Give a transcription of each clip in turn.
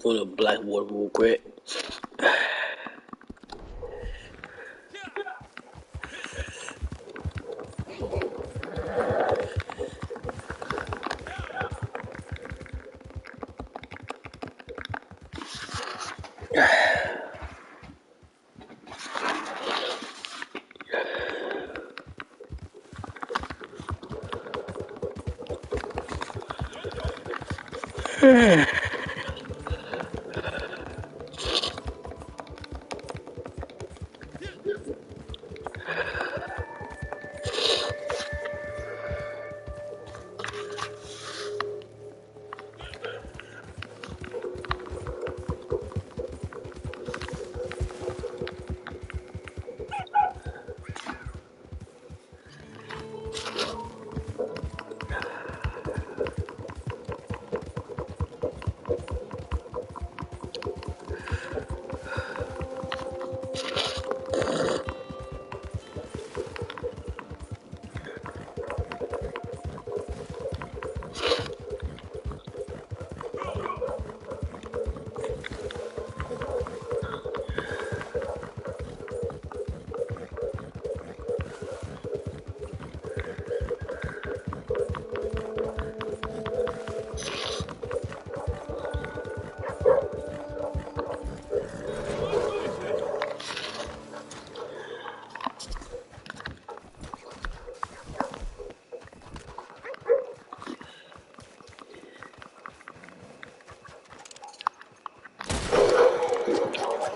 on the Blackwater real quick.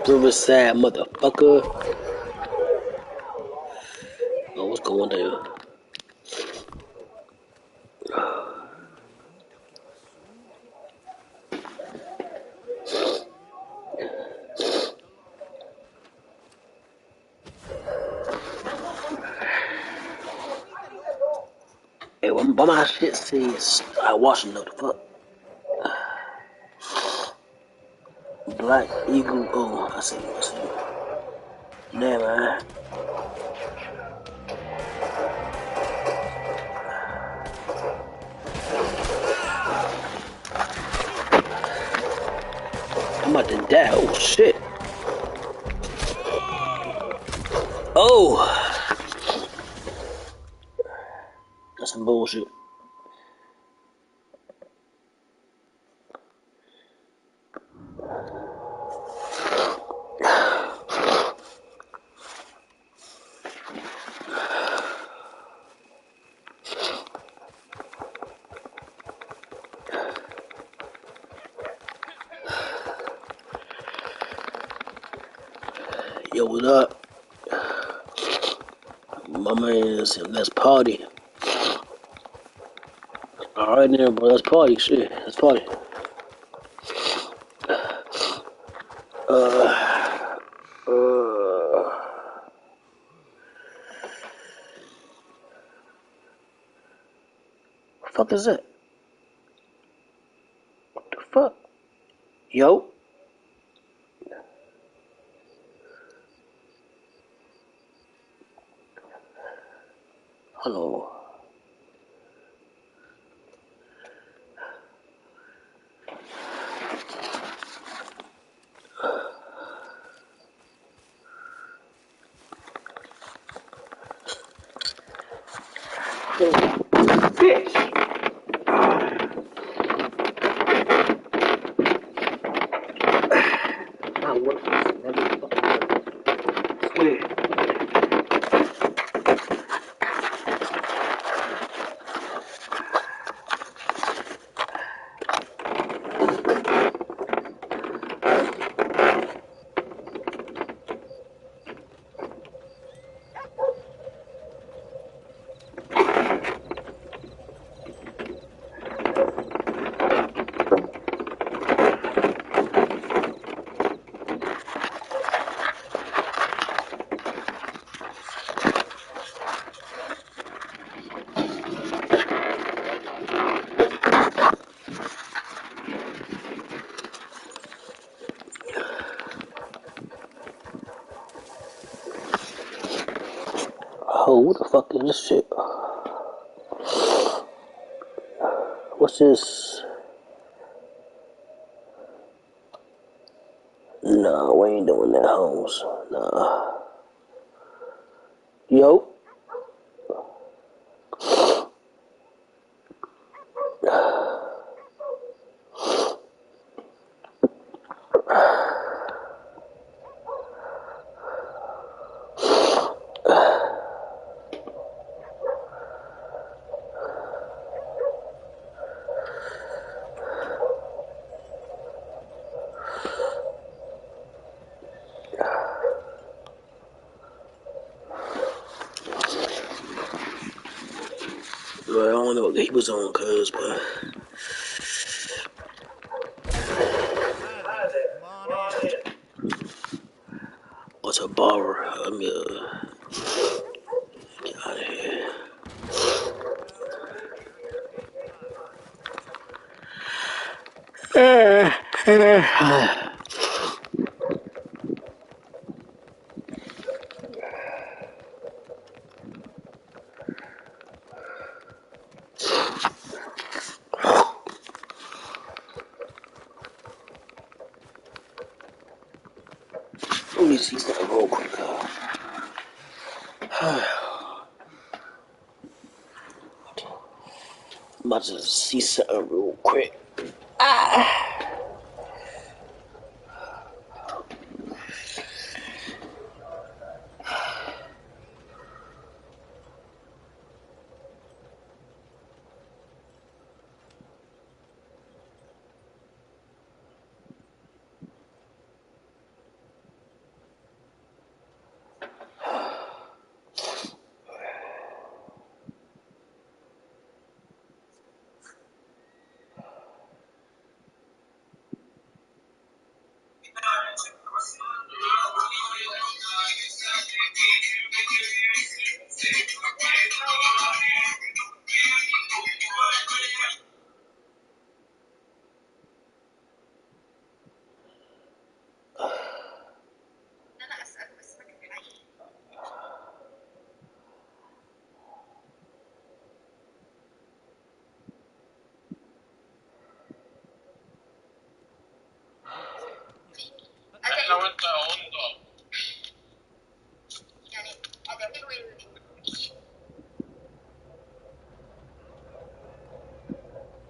Riverside, motherfucker. Oh, what's going on? Hey, why my shit says Washington? The fuck? Black Eagle. Oh, I see. Nah, man. I'm about to die. Oh shit. Oh, that's some bullshit. Yo, what up? My man said, let's party. Alright then, bro, let's party. Shit, let's party. What the fuck is that? What the fuck? Yo? Hello. Bitch! I work for this motherfucker. Swear. Oh, what the fuck is this shit? What's this? Nah, we ain't doing that, Holmes. Nah. Yo. Well, I don't know what he was on, cuz, but... What's a bar? Get out of here. Let me see something real quick. I'm about to see something real quick.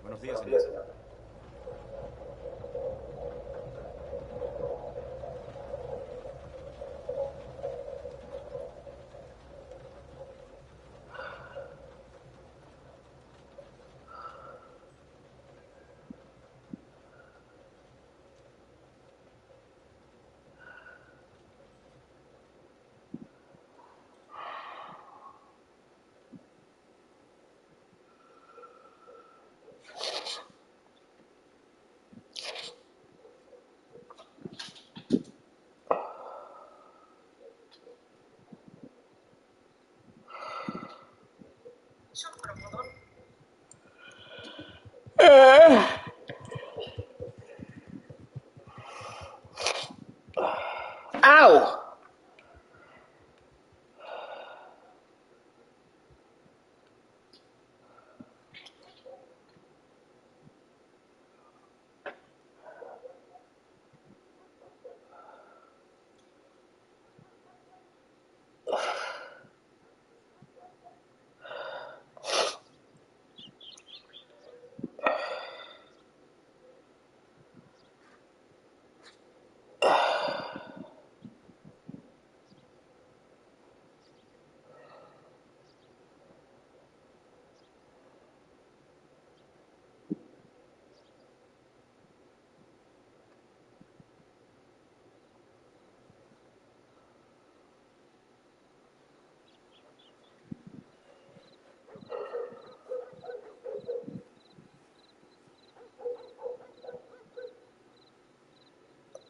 Buenos días, señor. Ow!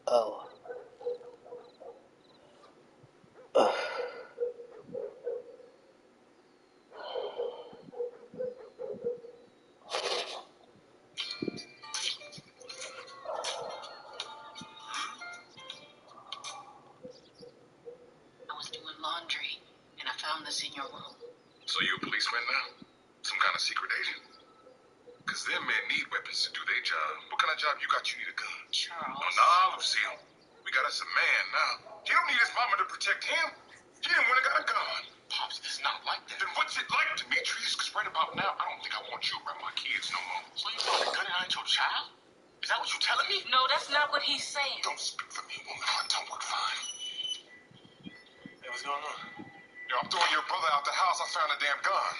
Oh. I was doing laundry, and I found this in your room. So you a policeman now? Some kind of secret agent? Because them men need weapons to do their job. What kind of job you got? You need a gun. Charles. Oh, nah, Lucille. We got us a man now. He don't need his mama to protect him. He didn't want to got a gun. Pops, it's not like that. Then what's it like, Demetrius? Because right about now, I don't think I want you around my kids no more. So you want a gun and I ain't your child? Is that what you telling me? No, that's not what he's saying. Don't speak for me, woman. My tongue work fine. Hey, what's going on? Yo, I'm throwing your brother out the house. I found a damn gun.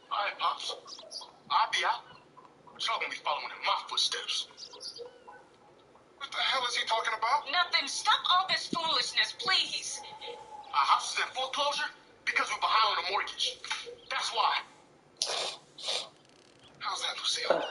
All right, Pops. I'll be out. But y'all gonna be following in my footsteps. What the hell is he talking about? Nothing. Stop all this foolishness, please. Our house is in foreclosure because we're behind on the mortgage. That's why. How's that, Lucille?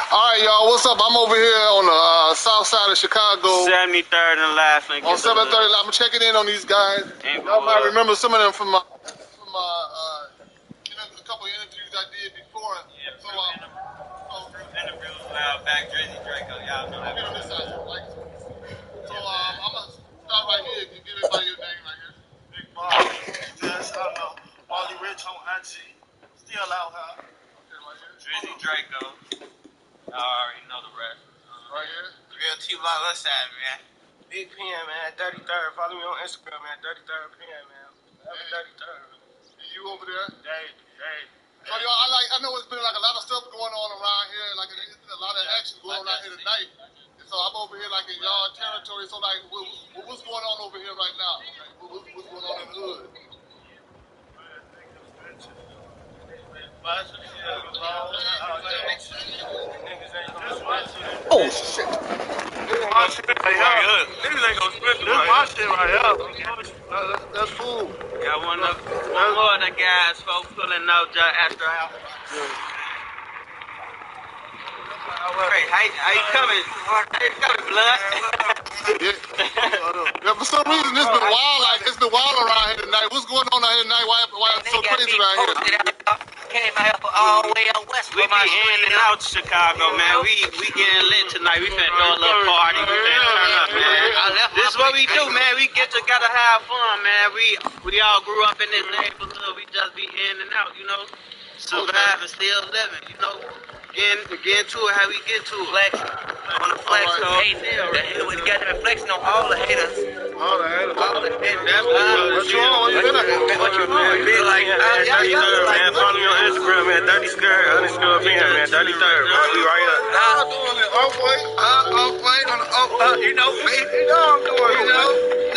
Alright, y'all, what's up? I'm over here on the south side of Chicago. 73rd and last. On 730, I'm checking in on these guys. Y'all might remember some of them from a couple of interviews I did before. Yeah, So, interviews loud back, Drizzy Draco, y'all know that. I'm gonna start right here and give everybody your name right here. Big Bob. Just, I don't know. Molly Rich on IG. Still out here. Drizzy Draco. I already know the rest. Right here. Real T-Block, what's that, man? Big PM, man. 33rd. Follow me on Instagram, man. 33rd PM, man. Happy 33rd. And you over there? Dave. So, y'all, I know it's been like a lot of stuff going on around here. Like, there's been a lot of action going on out here tonight. And so I'm over here like in y'all territory. So like, what's going on over here right now? Like, what's going on in the hood? Oh shit! Niggas ain't gonna spend it. This my shit right here. That's cool. Got one more of the guys, folks, pulling out John Astro out. Hey, how you coming? How you coming, blood? Yeah, for some reason it's been wild. Like it's been wild around here tonight. What's going on out here tonight? Why it's so crazy around here? Came out here all the way out west. We be in and out Chicago, man. We getting lit tonight. We finna throw a little party. We finna turn up, man. This is what we do, man. We get together, have fun, man. We all grew up in this neighborhood. We just be in and out, you know. Surviving, still living, you know. Getting to it how we get to it. Flex. On the flex, so we got them flexing on all the haters. All the haters. All the haters. What you on? You been at? What you on? Be like, man. Follow me on Instagram, man. 30skirt_PM, man. 33rd, man. We right up. I'm doing it. You know, baby, I'm doing it.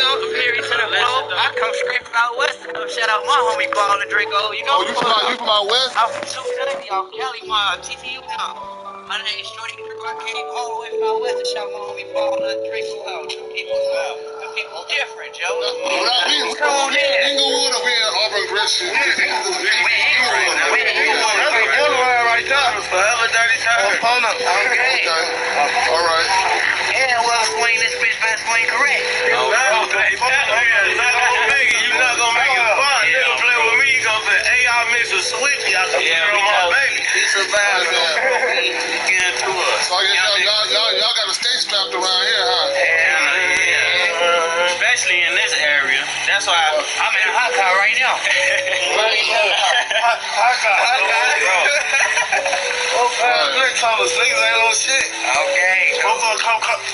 I'm here to the flow. I come straight from out west. Shout out my homie Ball and Draco. You know, Oh, you from out west? I'm from Cincinnati, off Cali, my TTU now. My name's Shorty Draco. I came all the way from out west to shout my homie Ball and Draco out. The people different, Joe. Come on in. Inglewood or we in Auburn Gresham? Right there. Forever 33rd. Okay. All right. And we'll swing this bitch best swing correct. You're not gonna make it fun. Nigga play with me, you gonna say, hey, y'all miss a switch. Y'all can on my baby. We survived. We getting to us. So I guess y'all got to stay strapped around here, huh? especially in this area. That's why I'm in a hot car right now. Hot car. Good Thomas, niggas ain't no shit. Okay. Motherfucker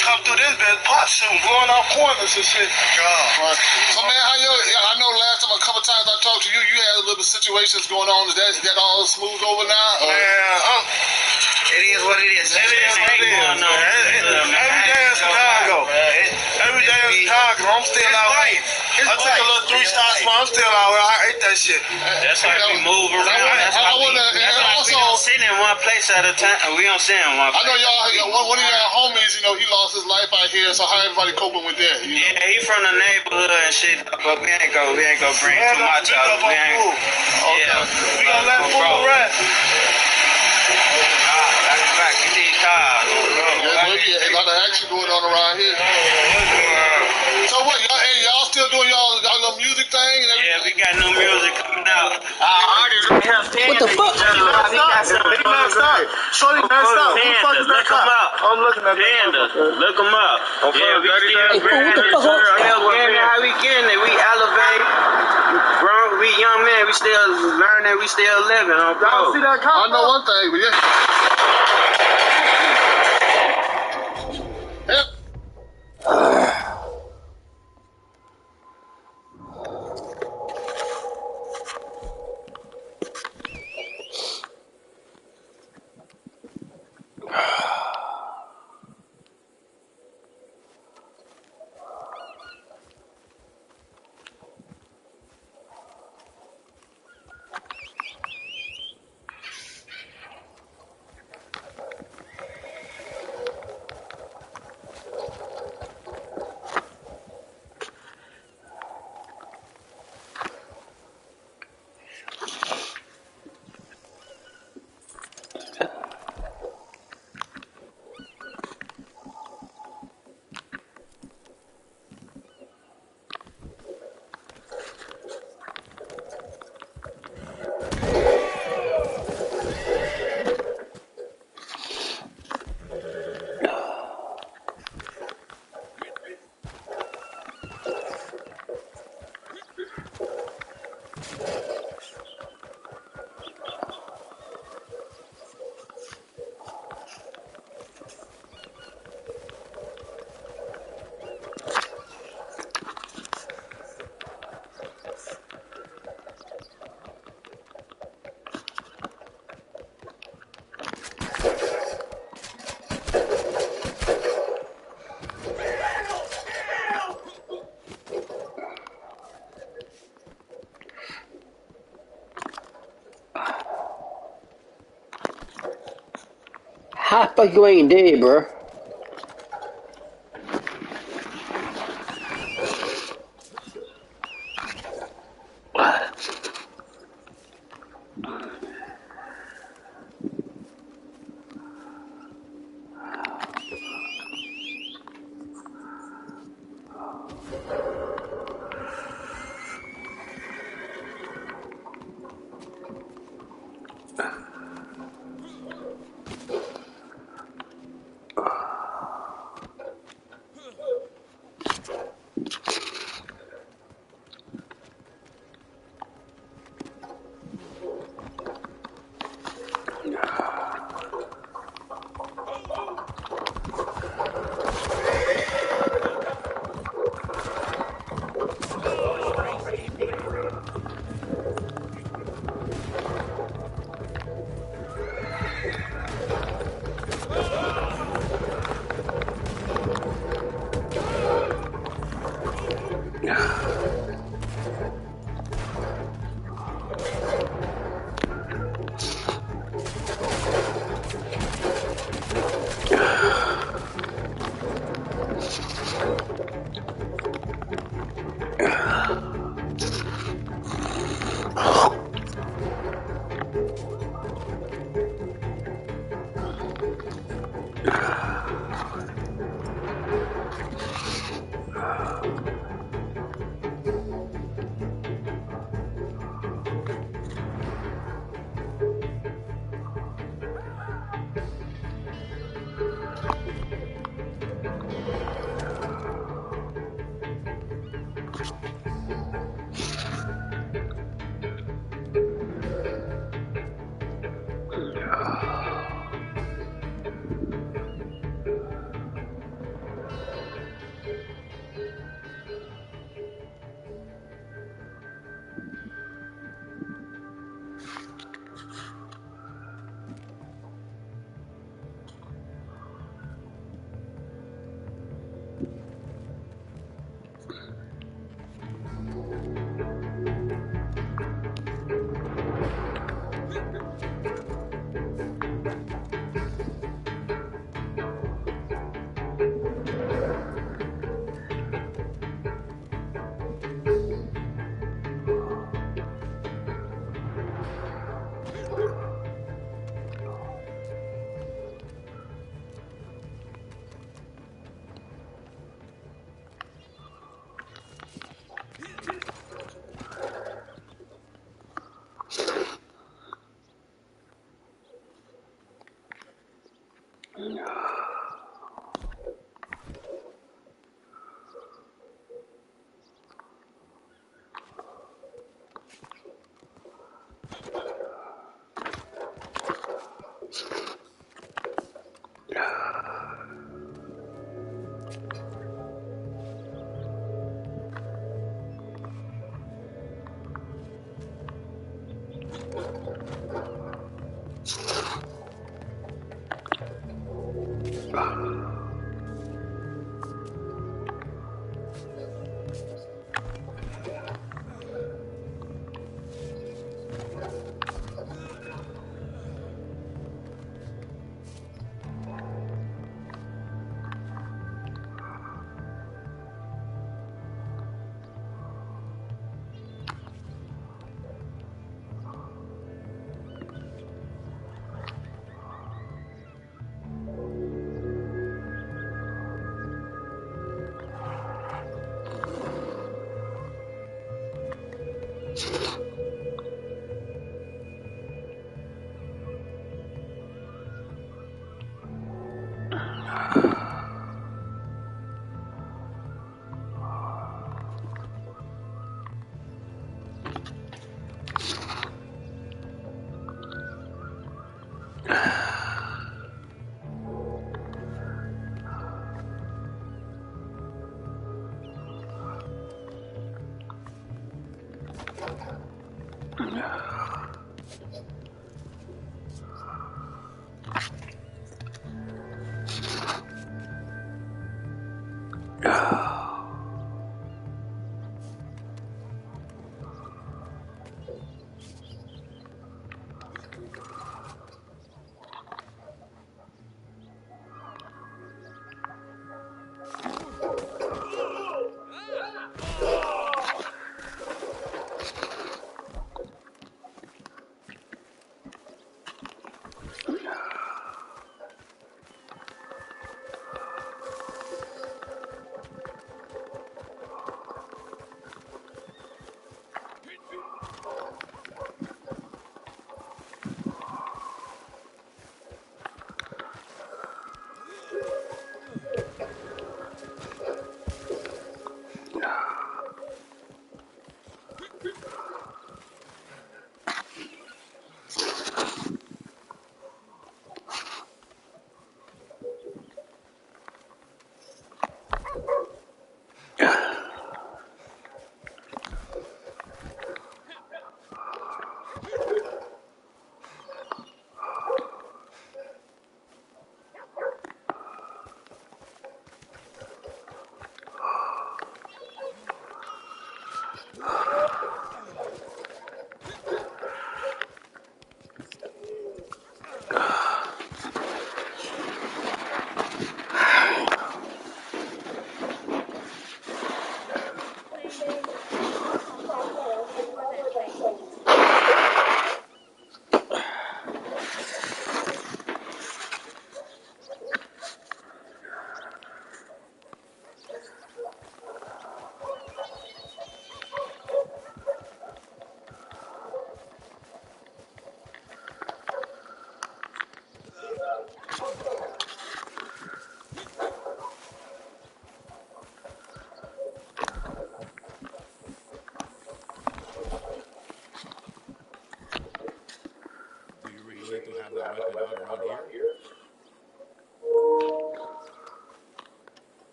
come through this bitch, pot shooting, blowing off corners and shit. Right. So man, I know last time a couple times I talked to you, you had a little situations going on. Is that all smooth over now? Man, it is what it is. It is what it is, man. Every day in Chicago. Every day in Chicago, I'm still out here. I took a little 3-star spot, I'm still out here. I ate that shit. That's why we move around. That's why we don't sit in one place at a time. We don't sit in one place. I know one of y'all homies, he lost his life out here, so how everybody coping with that? Yeah, he from the neighborhood and shit, but we ain't gonna bring too much up. We ain't. Yeah. We gonna let food rest. Back to these cars. Yeah, a lot of action going on around here. So what, y'all music thing and everything. Yeah, we got new music coming out. Artists right here. What the fuck? He messed up. Shorty messed up. Who the fuck is that cop? I'm looking at Panda, look them up. Yeah, we still Hey, what the fuck? getting it how we getting it. We elevate. Grown, we young men. We still learning. We still living. Y'all see that cop? I know one thing, but yeah. How the fuck you ain't dead, bro?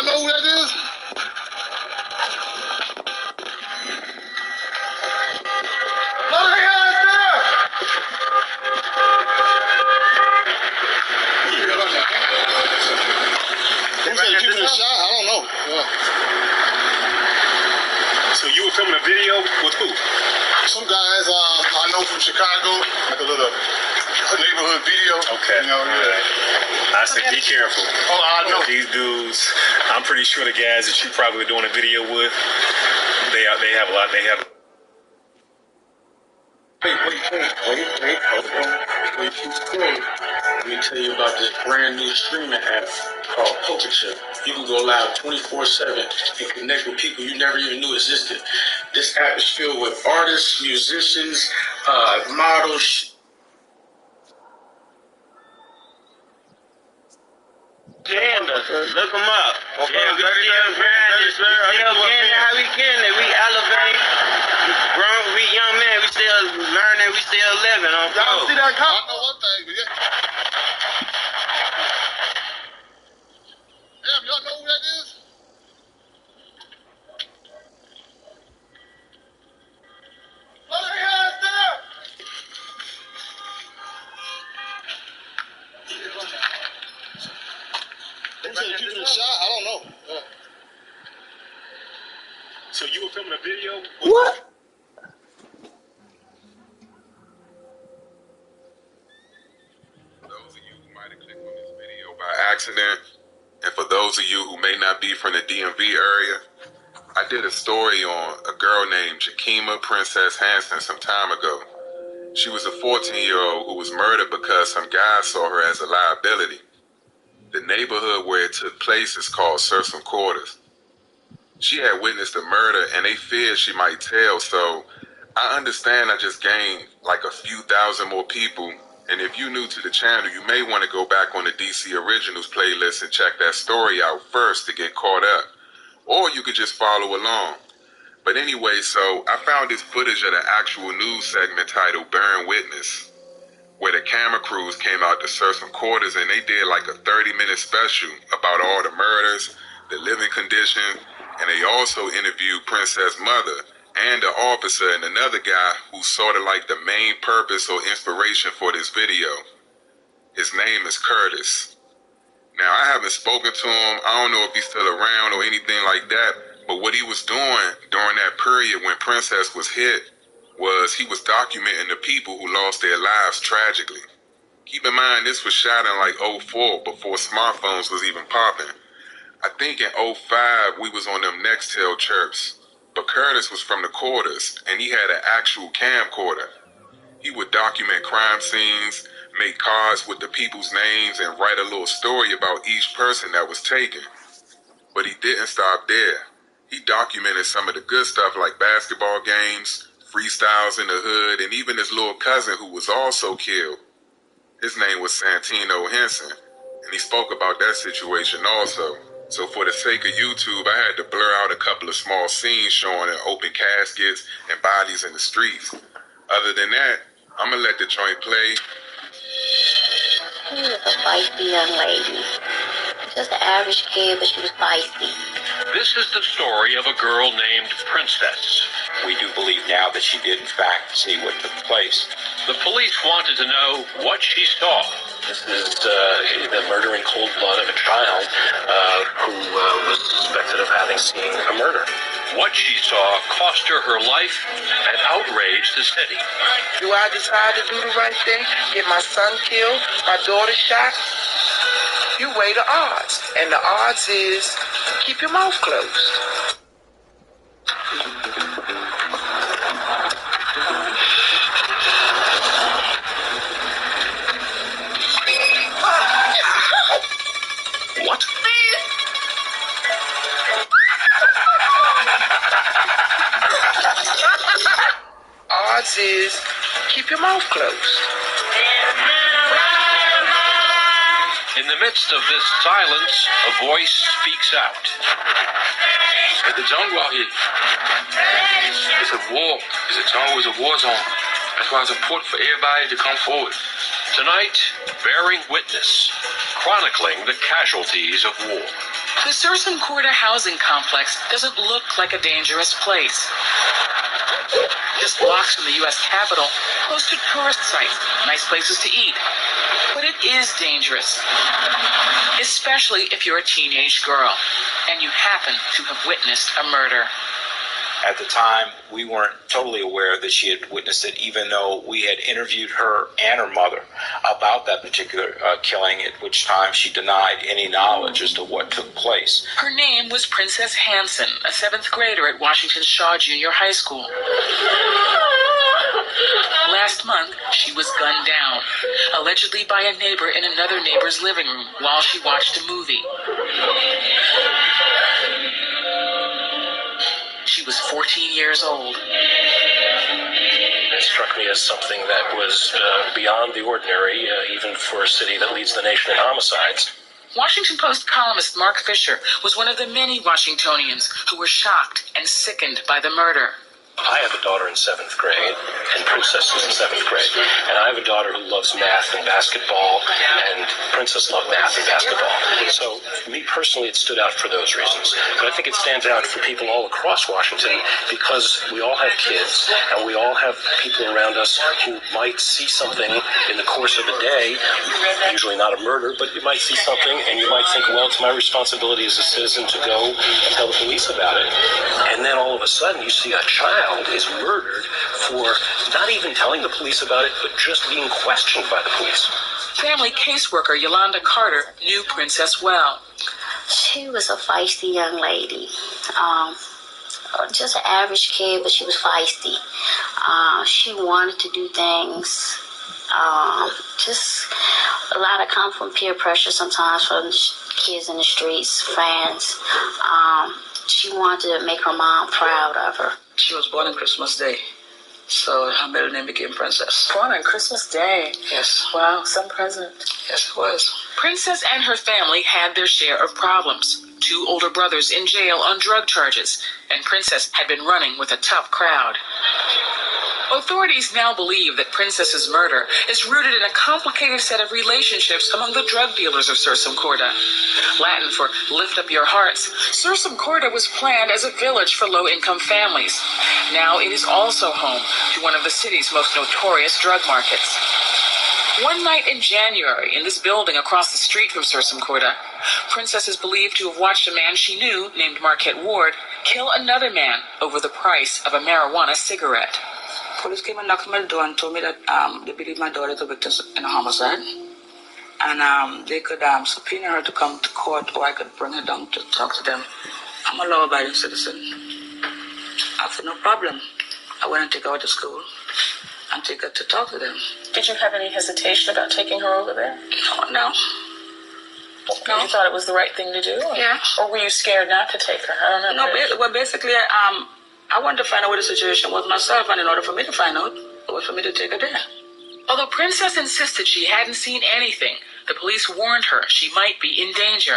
y'all know who that is? Look at hands there! They said you been shot. I don't know. Yeah. So you were filming a video with who? Some guys I know from Chicago, like a little neighborhood video. Okay. You know, yeah. I said, be careful. Oh, I know. These dudes, I'm pretty sure the guys that you probably were doing a video with, they have a lot. They have. Wait. Hold on. Before you keep scrolling, let me tell you about this brand new streaming app called PokerChip. You can go live 24/7 and connect with people you never even knew existed. This app is filled with artists, musicians, models. Look them up. Yeah, we still grinding. We still getting how we getting it. We elevate. Grown, we young men. We still learning. We still living. Y'all see that cop? I know one thing, but yeah. Damn, y'all know who that is? Look at hands there! They said you been shot. I don't know. Yeah. So you were filming a video? What? Those of you who might have clicked on this video by accident, and for those of you who may not be from the DMV area, I did a story on a girl named Jakima Princess Hansen some time ago. She was a 14-year-old who was murdered because some guy saw her as a liability. The neighborhood where it took place is called Sursum Quarters. She had witnessed the murder and they feared she might tell, so I understand I just gained like a few thousand more people. And if you're new to the channel, you may want to go back on the DC Originals playlist and check that story out first to get caught up. Or you could just follow along. But anyway, so I found this footage of the actual news segment titled Bearing Witness, where the camera crews came out to Sursum Quarters and they did like a 30-minute special about all the murders, the living conditions, and they also interviewed Princess' mother and the officer and another guy who's sort of like the main purpose or inspiration for this video. His name is Curtis. Now, I haven't spoken to him. I don't know if he's still around or anything like that, but what he was doing during that period when Princess was hit was he was documenting the people who lost their lives tragically. Keep in mind, this was shot in like 04, before smartphones was even popping. I think in 05, we was on them Nextel chirps, but Curtis was from the quarters, and he had an actual camcorder. He would document crime scenes, make cards with the people's names, and write a little story about each person that was taken. But he didn't stop there. He documented some of the good stuff like basketball games, freestyles in the hood, and even his little cousin who was also killed. His name was Santino Henson, and he spoke about that situation also. So for the sake of YouTube, I had to blur out a couple of small scenes showing open caskets and bodies in the streets. Other than that, I'm gonna let the joint play. She was a feisty young lady. Just an average kid, but she was feisty. This is the story of a girl named Princess. We do believe now that she did in fact see what took place. The police wanted to know what she saw. This is the murder in cold blood of a child who was suspected of having seen a murder. What she saw cost her her life and outraged the city. Do I decide to do the right thing? Get my son killed? My daughter shot? You weigh the odds. And the odds is keep your mouth closed. What? Odds is keep your mouth closed. In the midst of this silence, a voice speaks out. The jungle out here, it's a war. The jungle is a war zone. That's why it's important for everybody to come forward. Tonight, Bearing Witness, chronicling the casualties of war. The Sursum Corda housing complex doesn't look like a dangerous place. Just blocks from the U.S. Capitol, close to tourist sites, nice places to eat. But it is dangerous, especially if you're a teenage girl and you happen to have witnessed a murder. At the time, we weren't totally aware that she had witnessed it, even though we had interviewed her and her mother about that particular killing, at which time she denied any knowledge as to what took place. Her name was Princess Hansen, a 7th grader at Washington Shaw Junior High School. Last month, she was gunned down, allegedly by a neighbor in another neighbor's living room while she watched a movie. She was 14 years old. It struck me as something that was beyond the ordinary, even for a city that leads the nation in homicides. Washington Post columnist Mark Fisher was one of the many Washingtonians who were shocked and sickened by the murder. I have a daughter in 7th grade, and Princess is in 7th grade. And I have a daughter who loves math and basketball, and Princess loved math and basketball. So, for me personally, it stood out for those reasons. But I think it stands out for people all across Washington because we all have kids, and we all have people around us who might see something in the course of a day, usually not a murder, but you might see something, and you might think, well, it's my responsibility as a citizen to go and tell the police about it. And then all of a sudden, you see a child is murdered for not even telling the police about it, but just being questioned by the police. Family caseworker Yolanda Carter knew Princess well. She was a feisty young lady. Just an average kid, but she was feisty. She wanted to do things. Just a lot of come from peer pressure sometimes from kids in the streets, friends. She wanted to make her mom proud of her. She was born on Christmas Day, so her middle name became Princess. Born on Christmas Day? Yes. Wow, some present. Yes, it was. Princess and her family had their share of problems. 2 older brothers in jail on drug charges, and Princess had been running with a tough crowd. Authorities now believe that Princess's murder is rooted in a complicated set of relationships among the drug dealers of Sursum Corda. Latin for lift up your hearts, Sursum Corda was planned as a village for low-income families. Now it is also home to one of the city's most notorious drug markets. One night in January, in this building across the street from Sursum Corda, Princess is believed to have watched a man she knew, named Marquette Ward, kill another man over the price of a marijuana cigarette. Police came and knocked on my door and told me that they believe my daughter is a victim in a homicide. And they could subpoena her to come to court, or I could bring her down to talk to them. I'm a law-abiding citizen. I said, no problem. I went and take her to school and take her to talk to them. Did you have any hesitation about taking her over there? No. No. You thought it was the right thing to do? Or, yeah. Or were you scared not to take her? I don't know. No, well, basically, I wanted to find out what the situation was myself, and in order for me to find out, it was for me to take her there. Although Princess insisted she hadn't seen anything, the police warned her she might be in danger.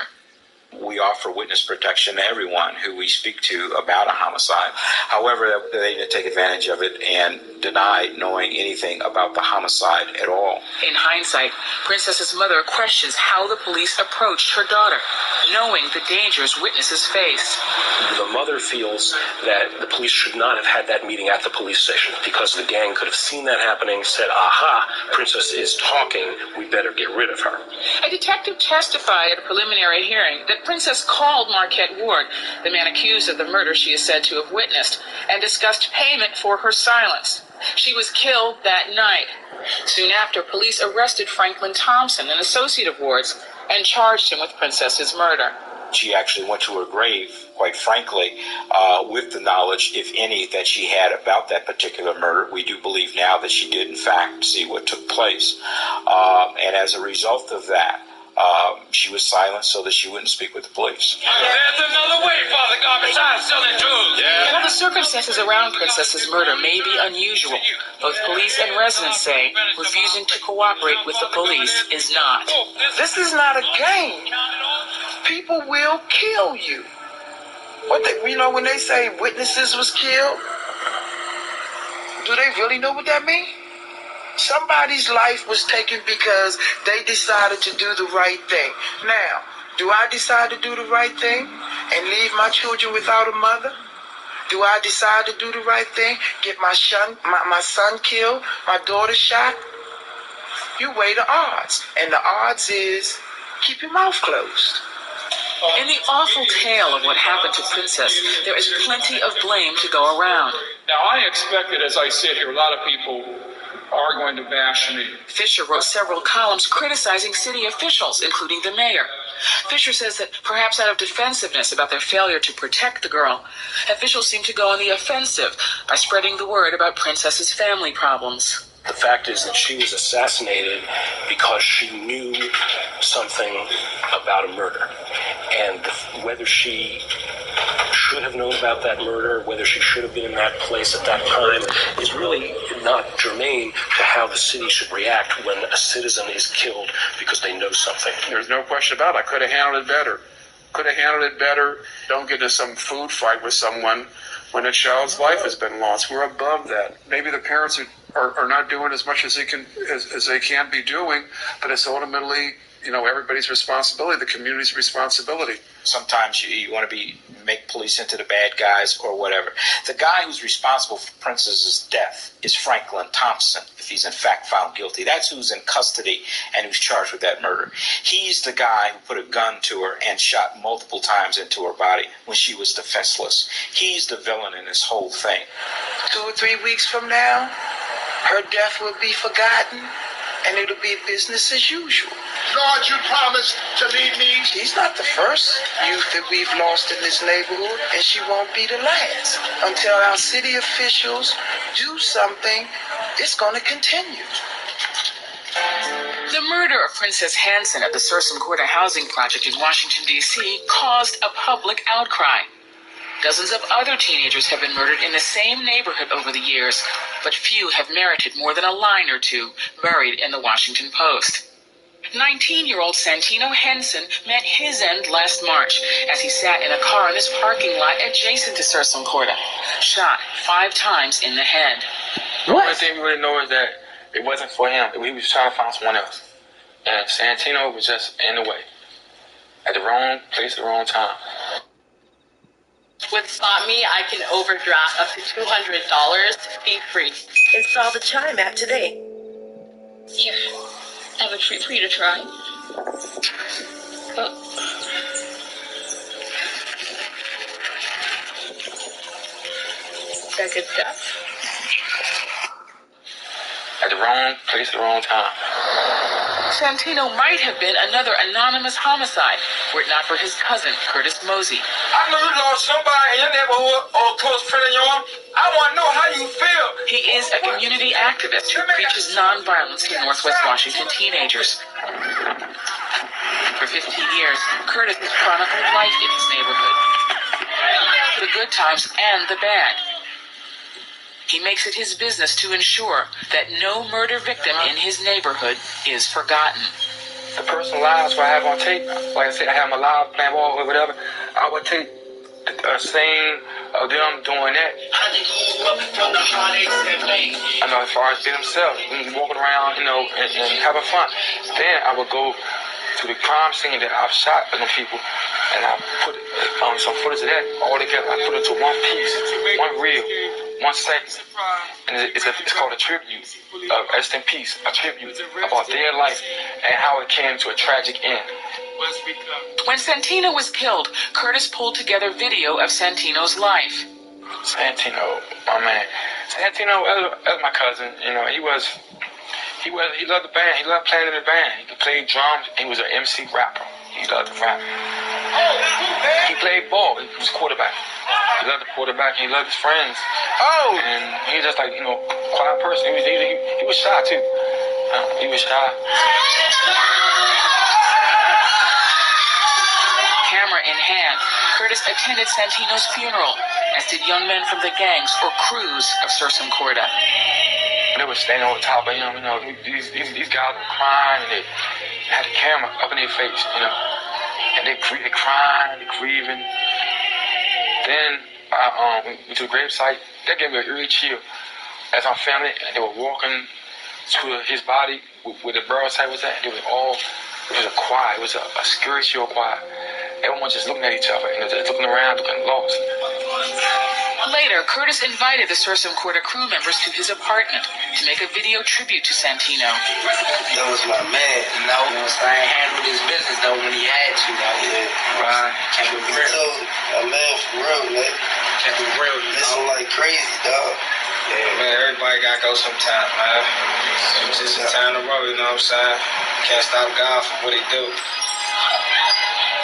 We offer witness protection to everyone who we speak to about a homicide. However, they didn't take advantage of it and denied knowing anything about the homicide at all. In hindsight, Princess's mother questions how the police approached her daughter, knowing the dangers witnesses face. The mother feels that the police should not have had that meeting at the police station because the gang could have seen that happening, said, aha, Princess is talking, we better get rid of her. A detective testified at a preliminary hearing that Princess called Marquette Ward, the man accused of the murder she is said to have witnessed, and discussed payment for her silence. She was killed that night. Soon after, police arrested Franklin Thompson, an associate of Ward's, and charged him with Princess's murder. She actually went to her grave, quite frankly, with the knowledge, if any, that she had about that particular murder. We do believe now that she did, in fact, see what took place. And as a result of that, she was silent so that she wouldn't speak with the police. There's another way, Father Garbage. I'm selling tools. Yeah. While the circumstances around Princess's murder may be unusual, both police and residents say refusing to cooperate with the police is not. This is not a game. People will kill you. When they say witnesses was killed, do they really know what that means? Somebody's life was taken because they decided to do the right thing. Now, Do I decide to do the right thing and leave my children without a mother? Do I decide to do the right thing, get my son killed, my daughter shot? You weigh the odds, and the odds is keep your mouth closed. In the awful tale of what happened to Princess, there is plenty of blame to go around. Now, I expected, as I sit here, a lot of people are going to bash me. Fisher wrote several columns criticizing city officials, including the mayor. Fisher says that perhaps out of defensiveness about their failure to protect the girl, officials seem to go on the offensive by spreading the word about Princess's family problems. The fact is that she was assassinated because she knew something about a murder. And whether she should have known about that murder, whether she should have been in that place at that time, is really not germane to how the city should react when a citizen is killed because they know something. There's no question about it. I could have handled it better. Don't get into some food fight with someone when a child's life has been lost. We're above that. Maybe the parents are not doing as much as they can be doing, but it's ultimately, everybody's responsibility, the community's responsibility. Sometimes you want to make police into the bad guys or whatever. The guy who's responsible for Princess's death is Franklin Thompson, if he's in fact found guilty. That's who's in custody and who's charged with that murder. He's the guy who put a gun to her and shot multiple times into her body when she was defenseless. He's the villain in this whole thing. 2 or 3 weeks from now, her death will be forgotten, and it'll be business as usual. Lord, you promised to leave me. She's not the first youth that we've lost in this neighborhood, and she won't be the last. Until our city officials do something, it's going to continue. The murder of Princess Hansen at the Sursum Corda housing project in Washington, D.C. caused a public outcry. Dozens of other teenagers have been murdered in the same neighborhood over the years, but few have merited more than a line or two buried in the Washington Post. 19-year-old Santino Henson met his end last March as he sat in a car in his parking lot adjacent to Sursum Corda, shot 5 times in the head. The only thing we really know is that it wasn't for him. He was trying to find someone else. And Santino was just in the way. At the wrong place at the wrong time. With SpotMe, I can overdraft up to $200 fee-free. Install the Chime app today. Here, I have a treat for you to try. Oh. Is that good stuff? At the wrong place at the wrong time. Santino might have been another anonymous homicide were it not for his cousin, Curtis Mosey. I know you lost somebody in your neighborhood or a close friend of yours. I want to know how you feel. He is a community activist who preaches nonviolence to Northwest Washington teenagers. For 15 years, Curtis has chronicled life in his neighborhood. The good times and the bad. He makes it his business to ensure that no murder victim in his neighborhood is forgotten. The personal lives I have on tape, like I said, I have my live playing ball or whatever, I would take a scene of them doing that. I know as far as they themselves, walking around, and having fun. Then I would go to the crime scene that I've shot with them people, and I put some footage of that all together. I put it into one piece, one reel. 1 second, and it's called a tribute, rest in peace, a tribute about their life and how it came to a tragic end. When Santino was killed, Curtis pulled together video of Santino's life. Santino, my man. Santino was my cousin. He loved the band. He loved playing in the band. He could play drums. He was an MC rapper. He loved to rap. He played ball. He was quarterback. He loved the quarterback. He loved his friends. And he's just like, quiet person. He was shy too. He was shy. Camera in hand, Curtis attended Santino's funeral, as did young men from the gangs or crews of Sursum Corda. They were standing on top of him. These guys were crying, and they had the camera up in their face, and they crying, they grieving. Then I went to the gravesite. That gave me a eerie chill. As our family, and they were walking to his body where the burial site was at. They were all It was a choir. It was a spiritual choir. Everyone just looking at each other, just looking around, looking lost. Later, Curtis invited the Sursum Corda crew members to his apartment to make a video tribute to Santino. That was my man, you know what I'm saying? Handled his business, though, when he had to. Right. Kept it real. My man, for real, man. Kept it real, you know? Listen like crazy, dog. Yeah, man, everybody gotta go sometime, man. It's just a time to roll, you know what I'm saying? Can't stop God from what he do.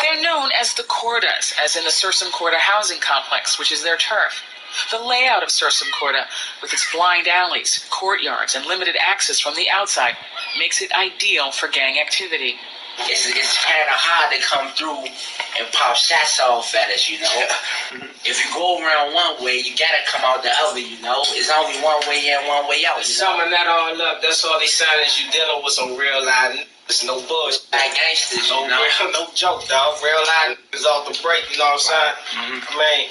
They're known as the Cordas, as in the Sursum Corda housing complex, which is their turf. The layout of Sursum Corda, with its blind alleys, courtyards, and limited access from the outside, makes it ideal for gang activity. It's kind of hard to come through and pop shots off at us, you know. If you go around one way, you gotta come out the other, you know. It's only one way in, one way out. Summing that all up, that's all they sign is you dealing with some real life. It's no bullshit. Like gangsters, you know. No joke, dog. Real life is off the break, you know what I'm saying? I mean,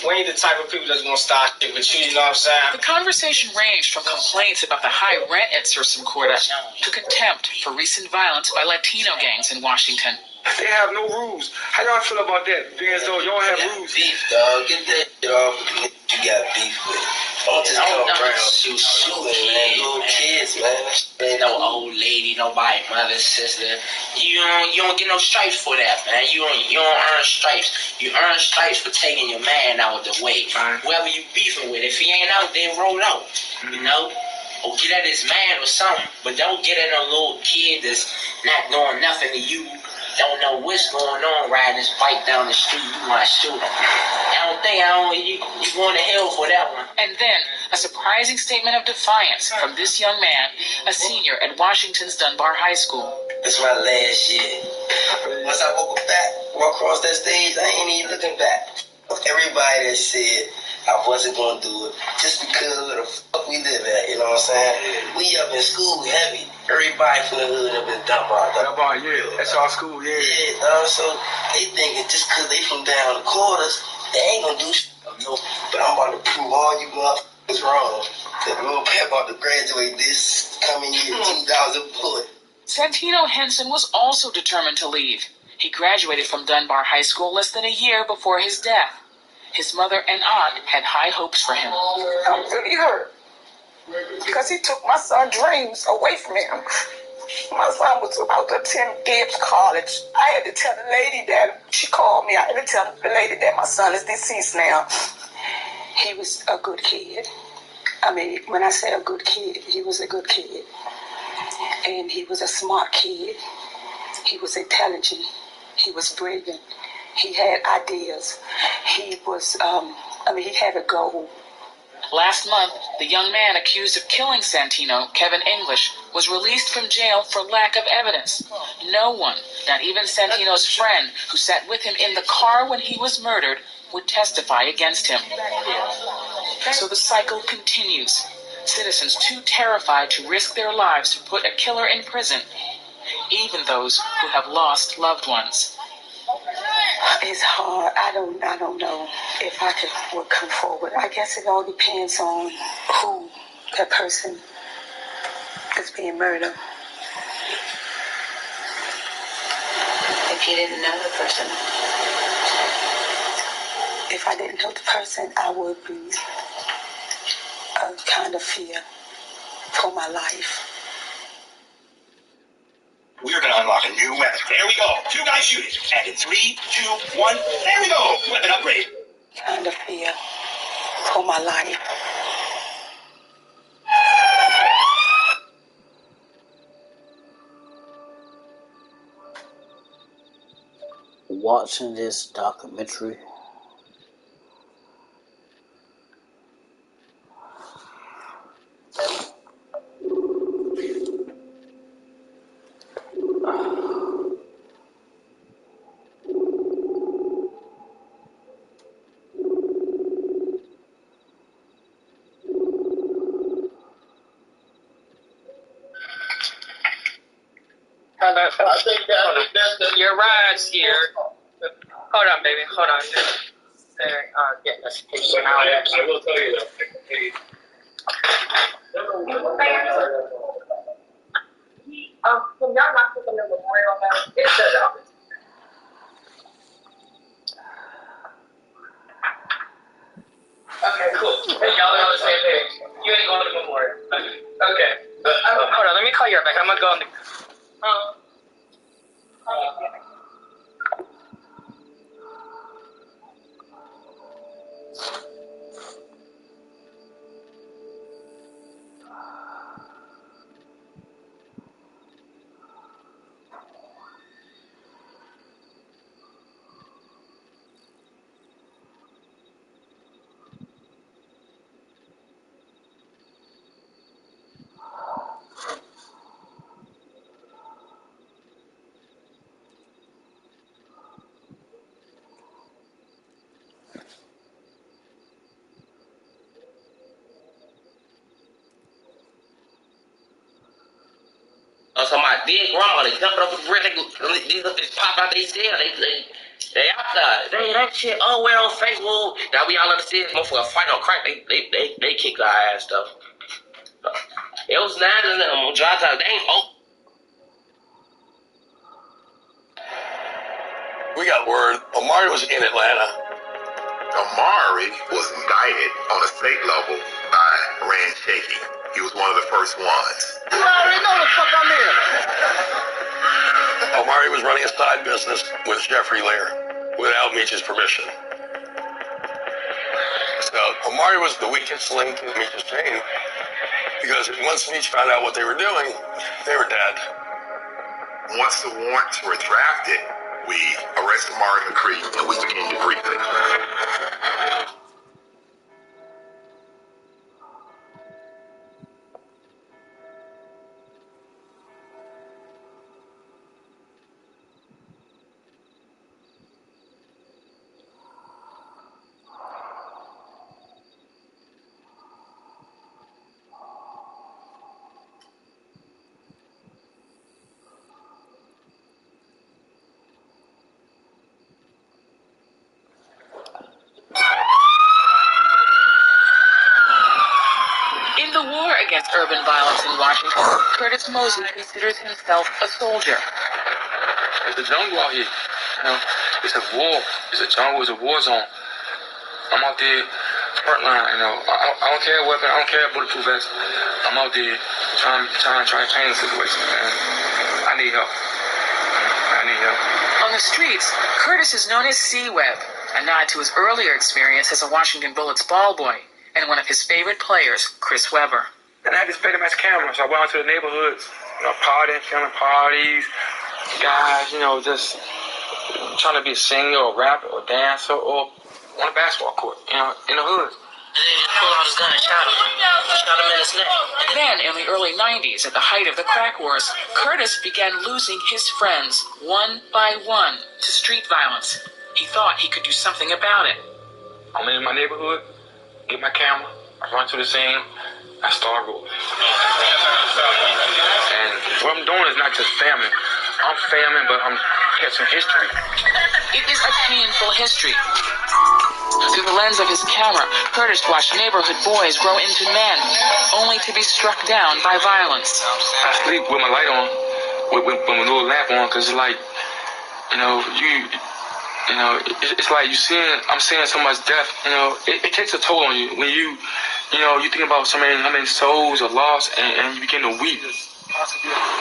we ain't the type of people that's gonna start shit with you, you know what I'm saying? The conversation ranged from complaints about the high rent at Sursum Corda to contempt for recent violence by Latino gangs in Washington. They have no rules. How y'all feel about that? Being as though y'all have rules. Beef, dog. Get that shit off with the niggas you got beef with. Don't just come around shooting, man. Little kids, man. Ain't no old lady, nobody, mother, sister. You don't get no stripes for that, man. You don't earn stripes. You earn stripes for taking your man out the way. Whoever you beefing with, if he ain't out, then roll out. You know? Or get at his man or something, but don't get at a little kid that's not doing nothing to you. Don't know what's going on riding his bike down the street. You might shoot him. You going to hell for that one. And then, a surprising statement of defiance from this young man, a senior at Washington's Dunbar High School. This my last year. Once I walk across that stage, I ain't even looking back. Everybody that said I wasn't going to do it just because of the fuck we live at, you know what I'm saying? We up in school heavy. Everybody from the hood up in Dunbar. Dunbar, yeah. That's our school, yeah. Yeah, dog. So they thinking just because they from down the quarters, they ain't going to do shit. No, but I'm about to prove all you motherfuckers wrong. The little pep about to graduate this coming year, 2004. Santino Henson was also determined to leave. He graduated from Dunbar High School less than a year before his death. His mother and aunt had high hopes for him. I'm really hurt because he took my son's dreams away from him. My son was about to attend Gibbs College. I had to tell the lady that, she called me, I had to tell the lady that my son is deceased now. He was a good kid. I mean, when I say a good kid, he was a good kid. And he was a smart kid. He was intelligent. He was brilliant. He had ideas. He was, he had a goal. Last month, the young man accused of killing Santino, Kevin English, was released from jail for lack of evidence. No one, not even Santino's friend, who sat with him in the car when he was murdered, would testify against him. So the cycle continues. Citizens too terrified to risk their lives to put a killer in prison, even those who have lost loved ones. It's hard. I don't know if I would come forward. I guess it all depends on who that person is being murdered. If you didn't know the person. If I didn't know the person, I would be a kind of fear for my life. We're going to unlock a new weapon. There we go. 2 guys shooting. And in 3, 2, 1, there we go. Weapon upgrade. Kind of fear for my life. Watching this documentary, I think that's your ride's here. Hold on, baby. Hold on. They're getting us patient out. I will tell you that. Can y'all not put them in Memorial now? It's the office. Okay, cool. Y'all are on the same page. You ain't going to Memorial. Okay. Hold on, let me call you right back. I'm gonna go on the. So my dead grandma, they jumping up with the red, these just pop out they cell, they outside. That shit, oh, we're on Facebook. Now we all understand, motherfucker fight on crack, they kick our ass stuff. It was 9 of them on dry time, they ain't open. We got word Omari was in Atlanta. Omari was indicted on a state level by Rand Shaky. He was one of the first ones. You already know the fuck I'm in. Omari was running a side business with Jeffrey Lear without Meech's permission. So Omari was the weakest link in Meech's chain because once Meech found out what they were doing, they were dead. Once the warrants were drafted, we arrested Omari McCree and we began debriefing. In the war against urban violence in Washington, Curtis Mosley considers himself a soldier. It's a jungle out here. You know, it's a war. It's a jungle. It's a war zone. I'm out there, front line. You know, I don't care weapon. I don't care bulletproof vest. I'm out there trying to change the situation, man. I need help. I need help. On the streets, Curtis is known as C-Web, a nod to his earlier experience as a Washington Bullets ball boy, and one of his favorite players, Chris Webber. And I just paid him as camera, so I went out to the neighborhoods, you know, partying, filming parties, guys, you know, just trying to be a singer or rapper or dancer or on a basketball court, you know, in the hood. And then he pulled out his gun and shot him. Shot him in his neck. Then, in the early 90s, at the height of the crack wars, Curtis began losing his friends one by one to street violence. He thought he could do something about it. I'm in my neighborhood, get my camera, I run to the scene, I start rolling. And what I'm doing is not just filming. I'm filming, but I'm catching history. It is a painful history. Through the lens of his camera, Curtis watched neighborhood boys grow into men, only to be struck down by violence. I sleep with my light on, with my little lamp on, because it's like, you know, it's like I'm seeing so much death, you know, it takes a toll on you when you think about how many souls are lost and you begin to weep.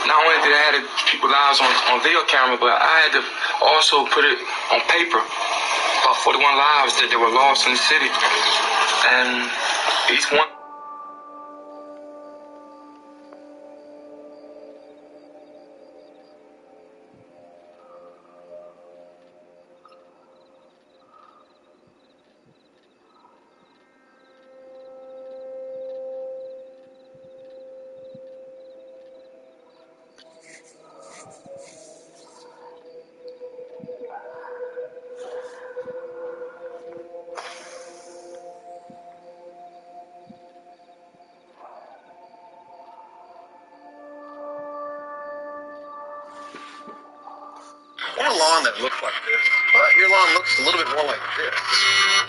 Not only did I have to keep lives on video camera, but I had to also put it on paper. About 41 lives that were lost in the city. And each one. Want a lawn that looks like this, but your lawn looks a little bit more like this.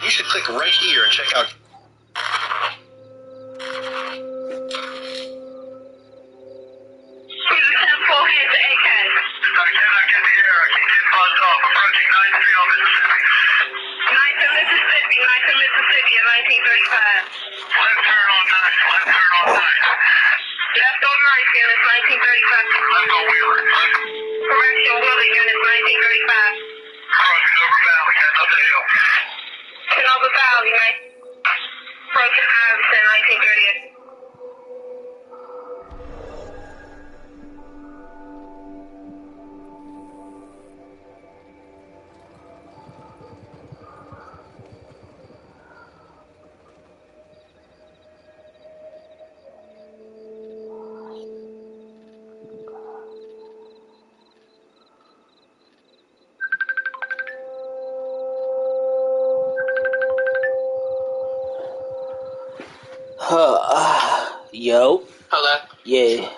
You should click right here and check out. He's a 10-4 Nice in Mississippi in 1935. Left turn on 9. Left on 9th units 1935. Let's go Wheeler. Correction, Wheeler units 1935. Crossing over Valley, heading up the hill. Canova Valley, man. Approaching Iverson 1938. Yo. Hello. Yeah.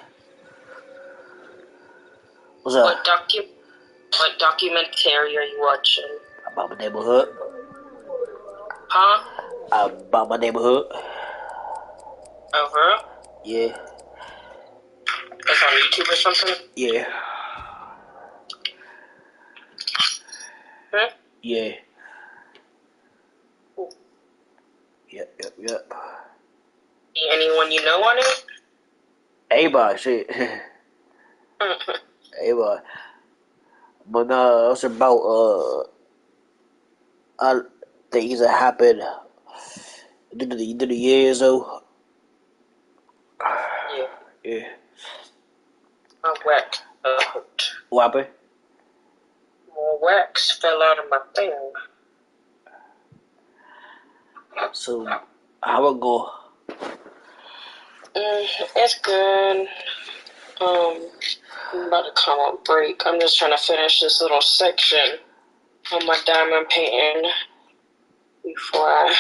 What's up? What documentary are you watching? About my neighborhood. Huh? About my neighborhood. Over? Yeah. It's on YouTube or something? Yeah. Hmm? Yeah. Yep. Anyone you know on it? Everybody, shit. Everybody. But it's about things that happened through the years, though. Yeah. My wax. What happened? More wax fell out of my thing. So, how it go? It's good. I'm about to come on break. I'm just trying to finish this little section on my diamond painting before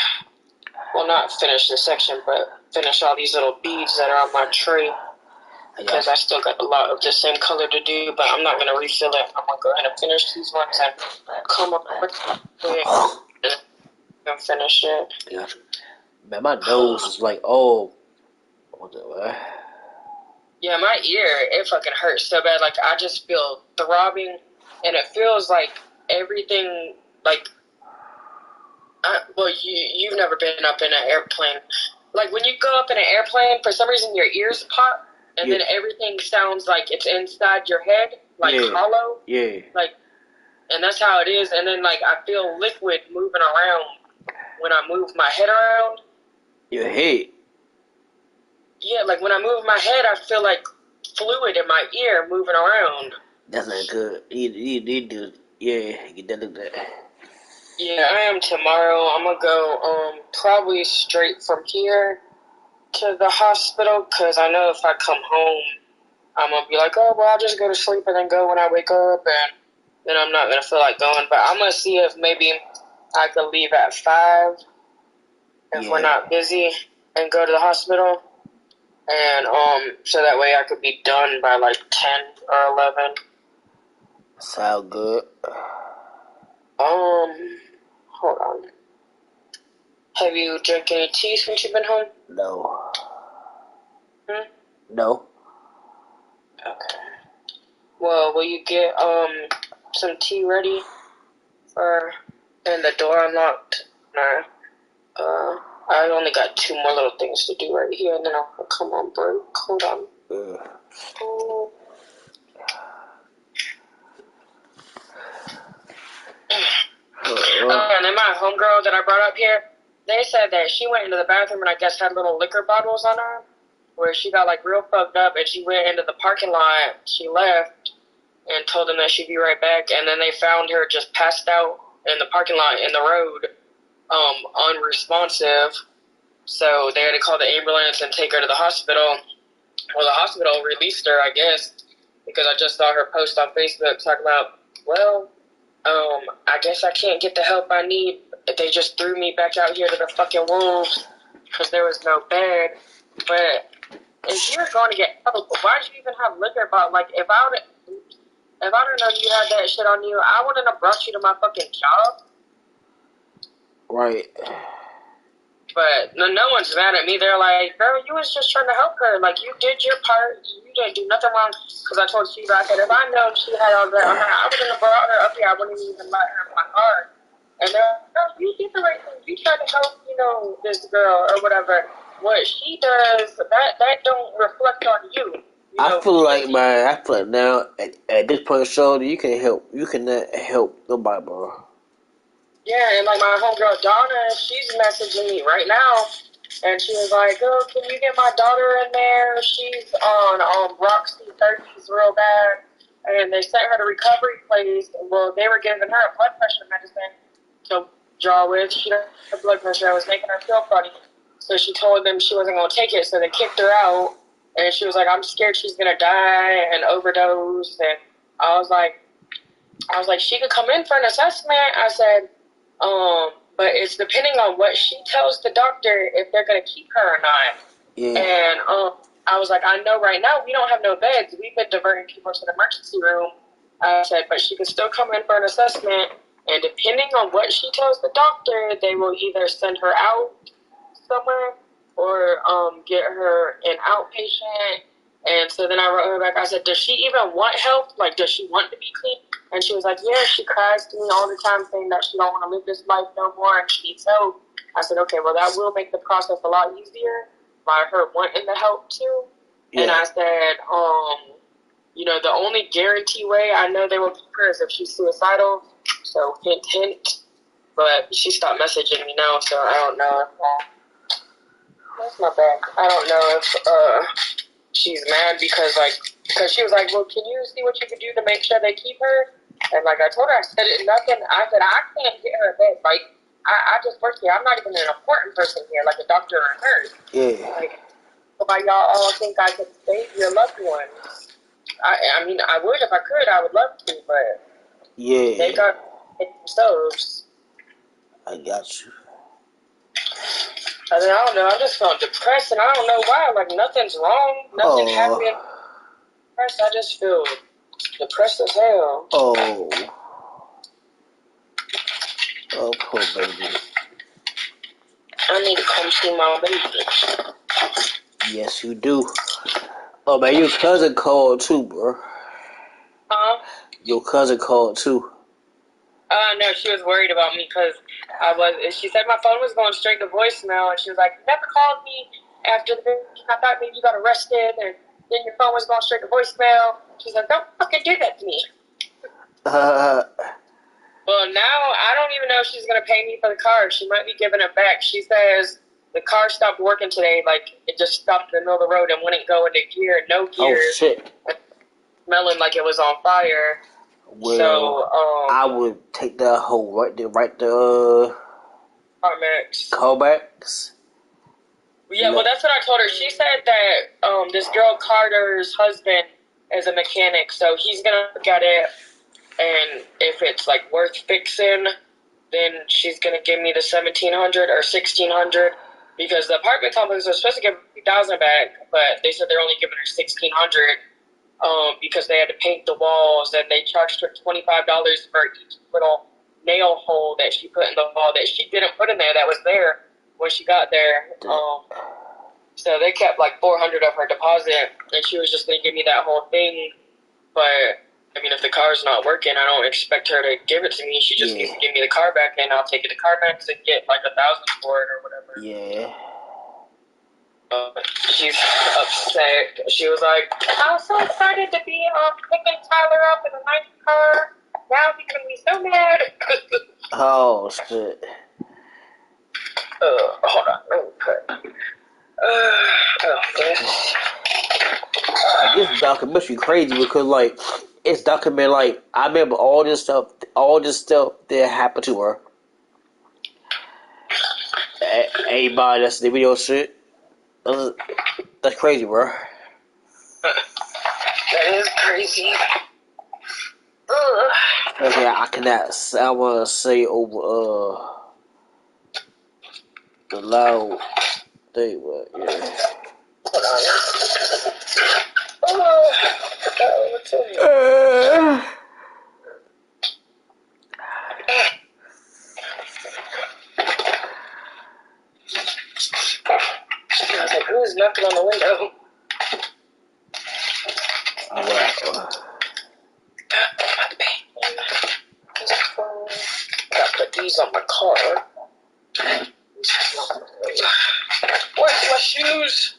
not finish the section, but finish all these little beads that are on my tray. Because I still got a lot of the same color to do, but I'm not going to refill it. I'm going to go ahead and finish these ones and come up and finish it. Yeah. Man, my nose is like, oh. Yeah, my ear, it fucking hurts so bad. Like, I just feel throbbing, and it feels like everything, like, you've never been up in an airplane. Like, when you go up in an airplane, for some reason your ears pop, and then everything sounds like it's inside your head, like hollow. Yeah. Like, and that's how it is. And then, like, I feel liquid moving around when I move my head around. Your head? Yeah, like when I move my head, I feel like fluid in my ear moving around. That's not good. You need to, get that looked at. Yeah, I am tomorrow. I'm going to go probably straight from here to the hospital, because I know if I come home, I'm going to be like, oh, well, I'll just go to sleep and then go when I wake up, and then I'm not going to feel like going. But I'm going to see if maybe I could leave at 5 if we're not busy and go to the hospital. And so that way I could be done by like 10 or 11. Sound good. Hold on. Have you drank any tea since you've been home? No. No. Okay. Well, will you get some tea ready? And the door unlocked? No. I only got 2 more little things to do right here, and then I'll come on break. Hold on. And then my homegirl that I brought up here, they said that she went into the bathroom and I guess had little liquor bottles on her, where she got like real fucked up, and she went into the parking lot. She left and told them that she'd be right back, and then they found her just passed out in the parking lot in the road, unresponsive. So they had to call the ambulance and take her to the hospital. Well, the hospital released her, I guess, because I just saw her post on Facebook talking about, well, I guess I can't get the help I need. They just threw me back out here to the fucking wolves because there was no bed. But if you were going to get help, why'd you even have liquor bottle? Like, if I didn't know you had that shit on you, I wouldn't have brought you to my fucking job. Right. But no one's mad at me. They're like, girl, you was just trying to help her. Like, you did your part. You didn't do nothing wrong. Because I told Steve, I said, if I known she had all that on her, I wouldn't have brought her up here. I wouldn't even let her in my car. And they're like, no, you did the right thing. You tried to help, this girl or whatever. What she does, that don't reflect on you. I feel like now at this point, so you can help. You cannot help nobody, bro. Yeah, and like my homegirl Donna, she's messaging me right now, and she was like, "Oh, can you get my daughter in there? She's on Roxy 30s real bad." And they sent her to recovery place. Well, they were giving her a blood pressure medicine to draw with. She didn't have blood pressure. It was making her feel funny. So she told them she wasn't going to take it. So they kicked her out. And she was like, I'm scared she's going to die and overdose. And I was like, she could come in for an assessment. I said, but it's depending on what she tells the doctor if they're going to keep her or not. Yeah. And I was like, I know right now we don't have no beds. We've been diverting people to the emergency room. I said, but she could still come in for an assessment. And depending on what she tells the doctor, they will either send her out somewhere or get her an outpatient. And so then I wrote her back. I said, does she even want help? Like, does she want to be clean? And she was like, yeah, she cries to me all the time saying that she don't want to live this life no more and she needs help. I said, okay, well, that will make the process a lot easier by her wanting the help too. Yeah. And I said, the only guarantee way I know they will keep her is if she's suicidal. So hint, hint. But she stopped messaging me now, so I don't know if that's not bad. I don't know if she's mad because she was like, well, can you see what you can do to make sure they keep her? And like I told her, I said nothing. I said I can't get her a bed. Like I just work here. I'm not even an important person here, like a doctor or a nurse. Yeah. Like y'all all think I could save your loved ones. I mean, I would if I could. I would love to, but yeah, they got it themselves. I got you. I don't know. I just felt depressed, and I don't know why. Like nothing's wrong. Nothing happened. Depressed. I just feel depressed as hell. Oh, poor baby. I need to come see my baby. Yes, you do. Oh man, your cousin called too, bro. Huh? Your cousin called too. No, she was worried about me because she said my phone was going straight to voicemail, and she was like, you never called me after the meeting. I thought maybe you got arrested, and then your phone was going straight to voicemail. She's like, don't fucking do that to me. Well, now I don't even know if she's going to pay me for the car. She might be giving it back. She says the car stopped working today. Like, it just stopped in the middle of the road and wouldn't go into gear. No gear. Oh, shit. Smelling like it was on fire. Well, so, I would take that whole right there. Carmax. Yeah, well, that's what I told her. She said that this girl Carter's husband is a mechanic, so he's going to look at it, and if it's, like, worth fixing, then she's going to give me the $1,700 or $1,600, because the apartment complex was supposed to give her $3,000 back, but they said they're only giving her $1,600 because they had to paint the walls, and they charged her $25 for each little nail hole that she put in the wall that she didn't put in there that was there when she got there. So they kept like $400 of her deposit, and she was just going to give me that whole thing. But I mean, if the car's not working, I don't expect her to give it to me. She just needs to give me the car back, and I'll take it to CarMax and get like $1,000 for it or whatever. Yeah. She's upset. She was like, I was so excited to be picking Tyler up in a nice car. Now he's going to be so mad. Oh, shit. Hold on. Let me put. This documentary crazy because, like, it's documented, like, I remember all this stuff that happened to her. Everybody that's the video shit. That's crazy, bro. That is crazy. Okay, I want to say over the loud thing, but yeah. What's in here? I was like, who's knocking on the window? Wow. Gotta put these shoes on my car. Where's my shoes?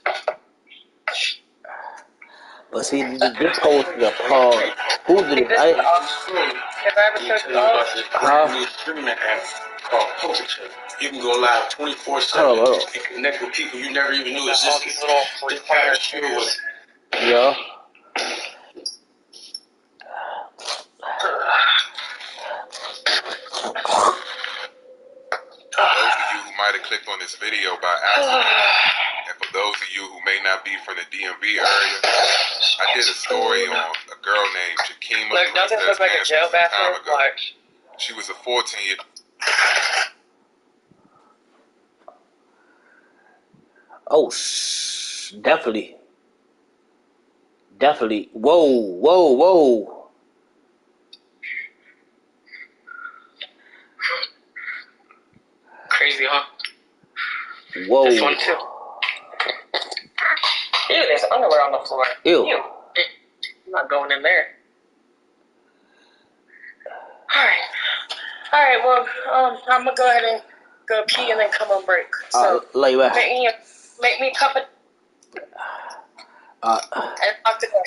But see, this posted a part. Who did it? Have I ever showed you all? Brand new streaming app called PokerChip. You can go live 24/7 and connect with people you never even knew existed. This past year was. Yeah. For those of you who might have clicked on this video by accident, and for those of you who may not be from the DMV area, I did a story on a girl named Jakima. Look, doesn't look like a jail bathroom. Watch. She was a 14-year. Oh, definitely. Definitely. Whoa, whoa, whoa. Crazy, huh? Whoa. This one too. Ew, there's underwear on the floor. Ew. I'm not going in there. Alright, well, I'm gonna go ahead and go pee and then come on break. So, lay back. make me a cup of... and talk to her.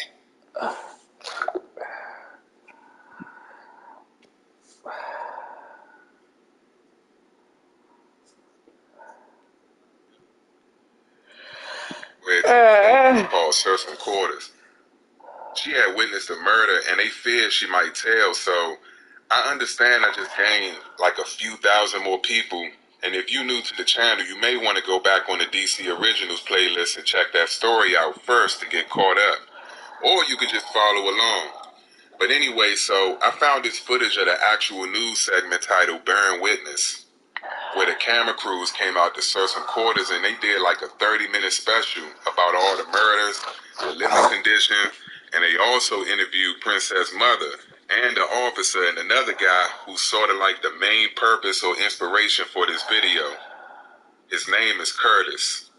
With called Certain Quarters. She had witnessed a murder and they feared she might tell, so I understand I just gained like a few thousand more people, and if you're new to the channel, you may want to go back on the DC Originals playlist and check that story out first to get caught up, or you could just follow along. But anyway, so I found this footage of the actual news segment titled Bearing Witness, where the camera crews came out to Certain Quarters and they did like a 30-minute special about all the murders, the living condition, and they also interviewed Princess' mother and the officer and another guy who's sort of like the main purpose or inspiration for this video. His name is Curtis.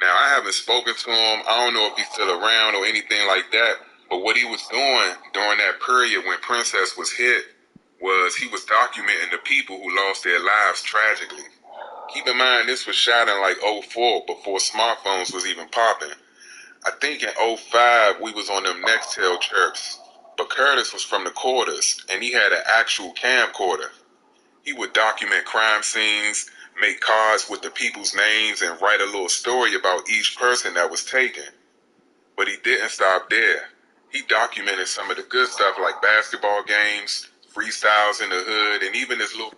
Now, I haven't spoken to him. I don't know if he's still around or anything like that, but what he was doing during that period when Princess was hit was he was documenting the people who lost their lives tragically. Keep in mind, this was shot in like 04, before smartphones was even popping. I think in 05, we was on them Nextel chirps, but Curtis was from the quarters, and he had an actual camcorder. He would document crime scenes, make cards with the people's names, and write a little story about each person that was taken. But he didn't stop there. He documented some of the good stuff like basketball games, freestyles in the hood, and even this little...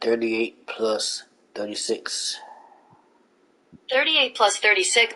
$38 plus $36. 38 plus 36.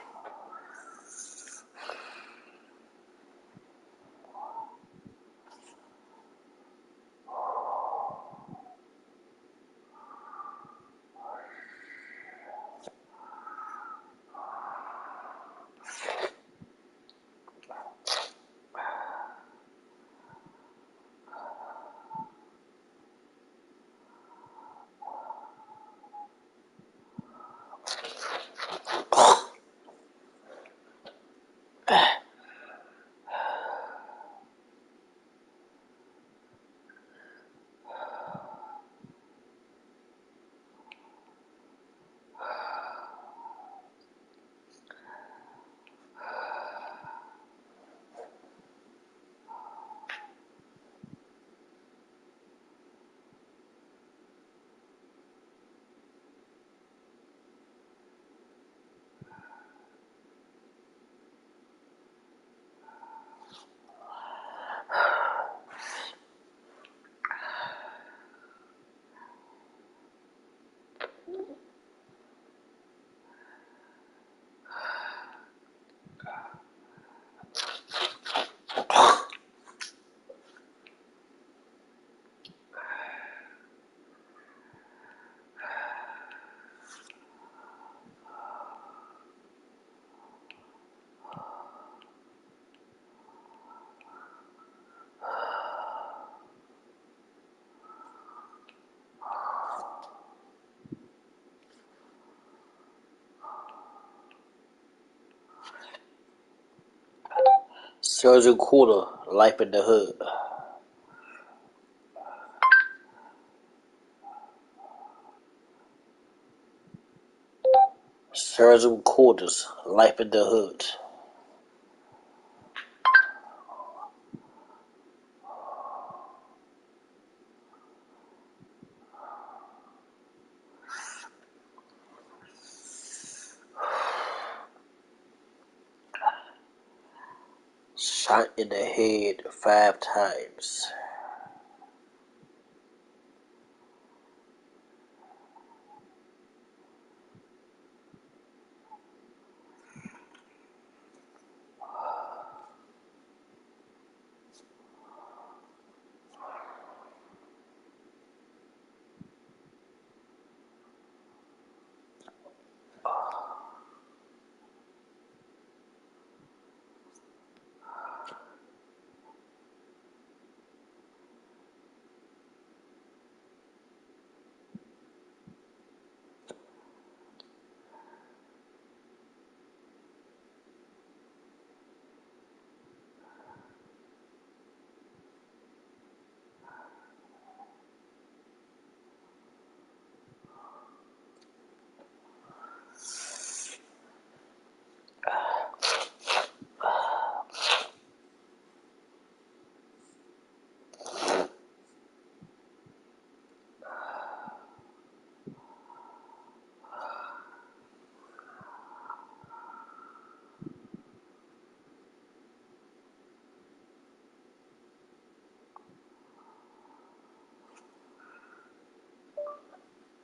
Sergeant Quarter, Life in the Hood. Sergeant Quarters, Life in the Hood. Shot in the head 5 times.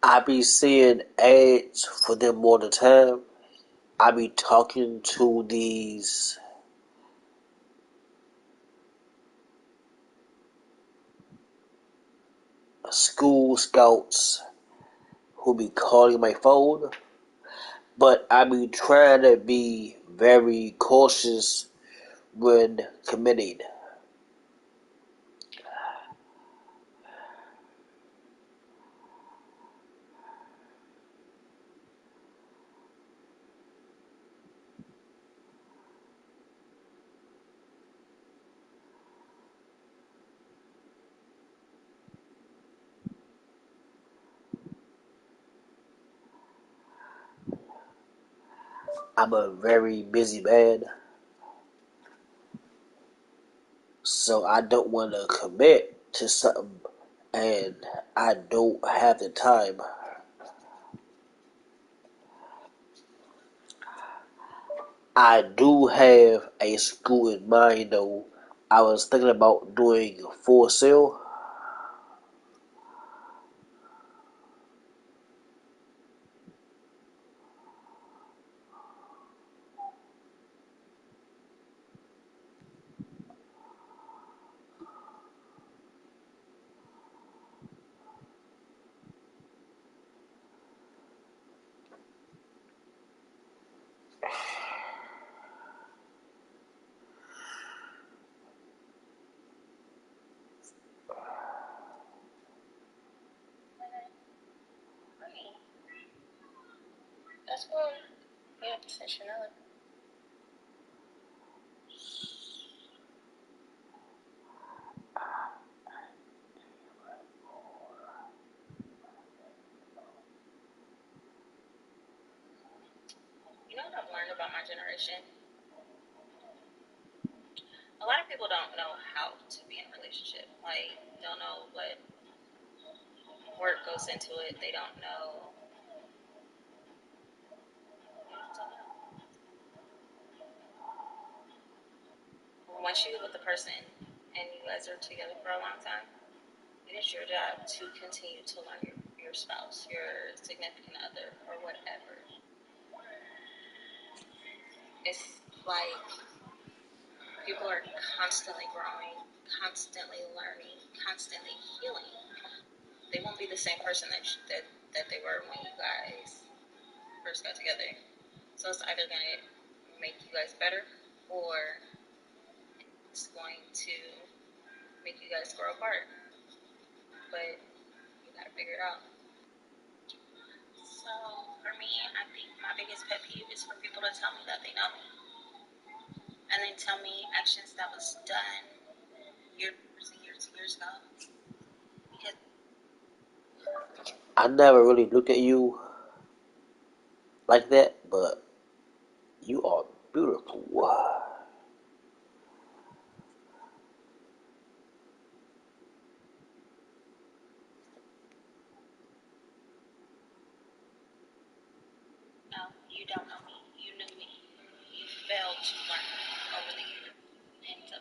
I be seeing ads for them all the time. I be talking to these school scouts who be calling my phone, but I be trying to be very cautious when committing. I'm a very busy man, so I don't want to commit to something and I don't have the time. I do have a school in mind though. I was thinking about doing Full Sail. That's cool. Yeah, it's Chanel. You know what I've learned about my generation? A lot of people don't know how to be in a relationship. Like, don't know what work goes into it. They don't know. Once you're with the person and you guys are together for a long time, it is your job to continue to learn your spouse, your significant other, or whatever. It's like people are constantly growing, constantly learning, constantly healing. They won't be the same person that they were when you guys first got together. So it's either going to make you guys better or it's going to make you guys grow apart. But you got to figure it out. So for me, I think my biggest pet peeve is for people to tell me that they know me. and then tell me actions that was done years and years and years ago. Because I never really looked at you like that, but you are beautiful. no, you don't know me. You knew me. You failed to learn over the years. And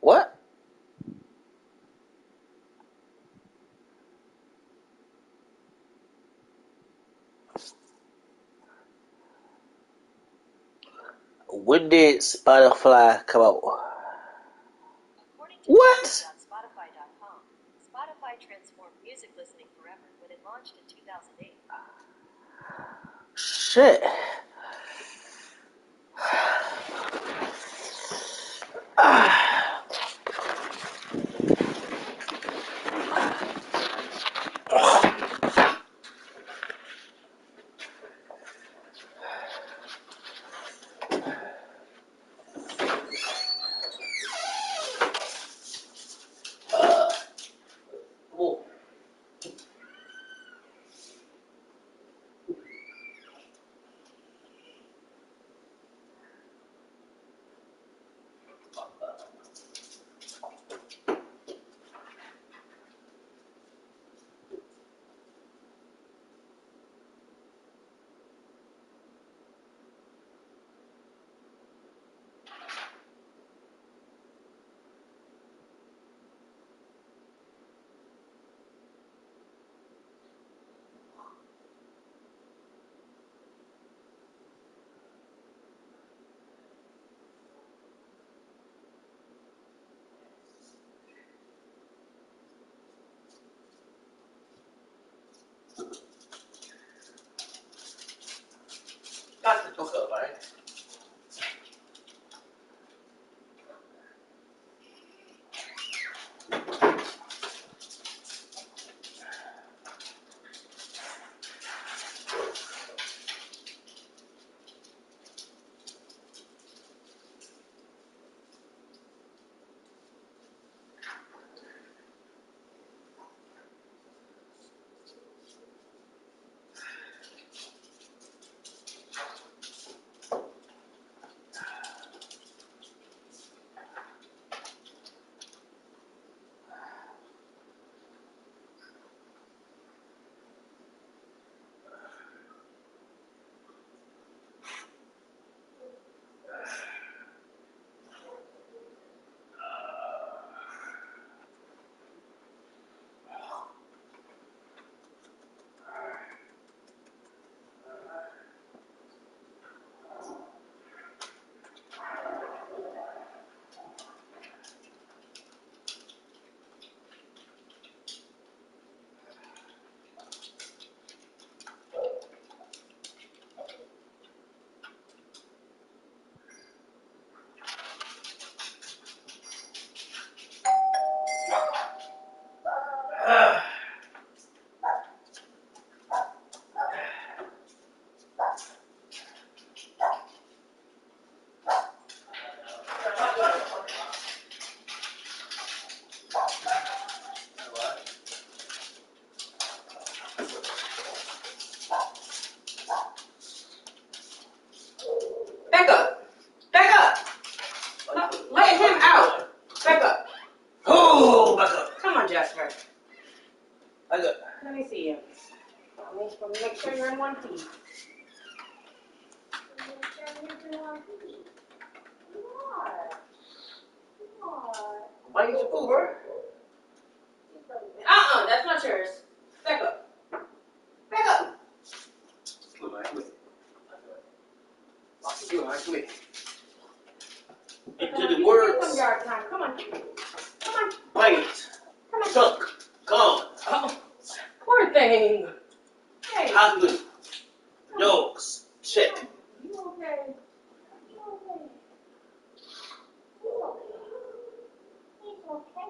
What? When did Spotify come out? What? Spotify.com, Spotify transformed music listening forever when it launched in 2008. Shit. Let me see you. Let me make sure you're in one piece. Why you your food, bro? That's not yours. Back up. Back up. Come on, come here. Come on, come here. Into the words. Some yard time. Come on. Come on. Bite. Come on. Tuck. Gone. Oh, poor thing. Hey. Husband. Dogs. Check. You okay? You okay? You okay? He's okay.